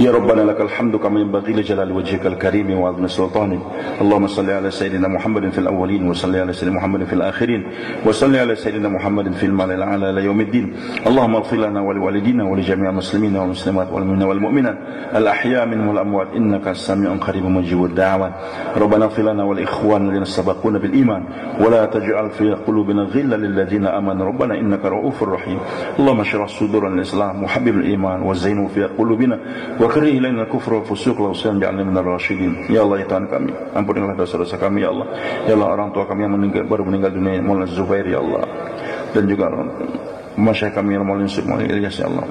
يا ربنا لك الحمد كما ينبغي لجلال وجهك الكريم وعظيم سلطانك. اللهم صل على سيدنا محمد في الأولين وصل على سيدنا محمد في الآخرين وصل على سيدنا محمد في الملأ الأعلى إلى يوم الدين. اللهم اغفر لنا ولوالدينا ولجميع المسلمين والمسلمات والمؤمنين والمؤمنات الأحياء منهم والأموات إنك سميع قريب مجيب الدعوات. ربنا اغفر لنا والإخوان الذين سبقونا بالإيمان ولا تجعل في قلوبنا غلا للذين آمنوا ربنا إنك رؤوف رحيم. اللهم اشرح صدورنا الإسلام وحبب الإيمان وزينه في قلوبنا وكره إلينا الكفر والفسوق والعصيان واجعلنا من الراشدين. Ya Allah ya Tuhan kami, ampunilah dosa-dosa kami ya Allah. Ya Allah, orang tua kami yang baru meninggal dunia, Maulana Zubair ya Allah, dan juga masyayikh kami yang Maulana Yusuf, Maulana Ilyas ya Allah.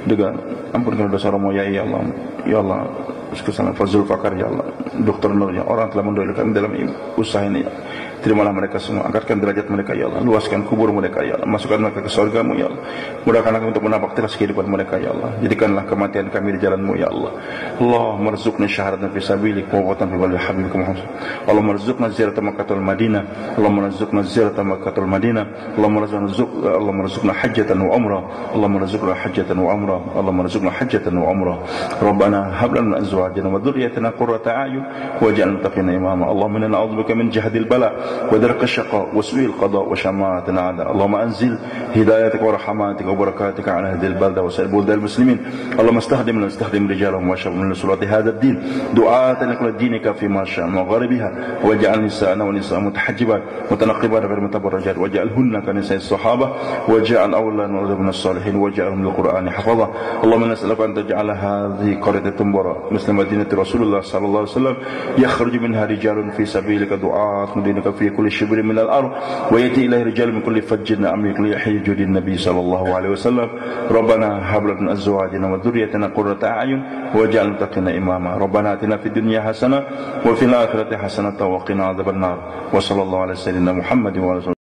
Juga ampunilah dosa Romo Yai ya Allah. Ya Allah, kesalahan Fazul Fakar ya Allah, Dr. Nur ya, orang telah mendorong kami dalam usaha ini ya. Terimalah mereka semua, angkatkan derajat mereka ya Allah, luaskan kubur mereka ya Allah, masukkan mereka ke surga-Mu ya Allah, mudahkanlah kami untuk menapak tilas kehidupan mereka ya Allah, jadikanlah kematian kami di jalan-Mu ya Allah. Allahumma rzuqna syahadatan fi sabilik wa watan fi baladi habibika Muhammad. Allahumma rzuqna ziyarata Makkahul Madinah, Allahumma rzuqna ziyarata Makkahul Madinah, Allahumma rzuqna hajjatan wa umrah, Allahumma rzuqna hajjatan wa umrah, Allahumma rzuqna hajjatan wa umrah. Rabbana hab lana min azwajina wa dhurriyyatina qurrata a'yun waj'alna muttaqina imama. Allahumma inna na'udzubika min jahdil bala ودرك الشقاء وسوء القضاء وشماتة الأعداء. اللهم أنزل هدايتك ورحماتك وبركاتك على هذه البلدة وسائر بلدان المسلمين. اللهم استخدم رجالهم وشباب من صلاة هذا الدين دعاة لكل دينك في مشاء مغاربها واجعل نساءنا ونساء متحجبات متنقبات غير متبرجات واجعلهن كنساء الصحابة واجعل أولادنا من الصالحين واجعلهم للقرآن حفظا. اللهم نسألك أن تجعل هذه قرية تنبرة مثل مدينة رسول الله صلى الله عليه وسلم يخرج منها رجال في سبيلك دعاة دينك في كل شبر من الأرض ويأتي إليه رجال من كل فج عميق ليحيي جود النبي صلى الله عليه وسلم. ربنا هب لنا من أزواجنا وذريتنا قرة أعين واجعلنا متقين إماما. ربنا آتنا في الدنيا حسنة وفي الآخرة حسنة وقنا عذاب النار. وصلى الله على سيدنا محمد وعلى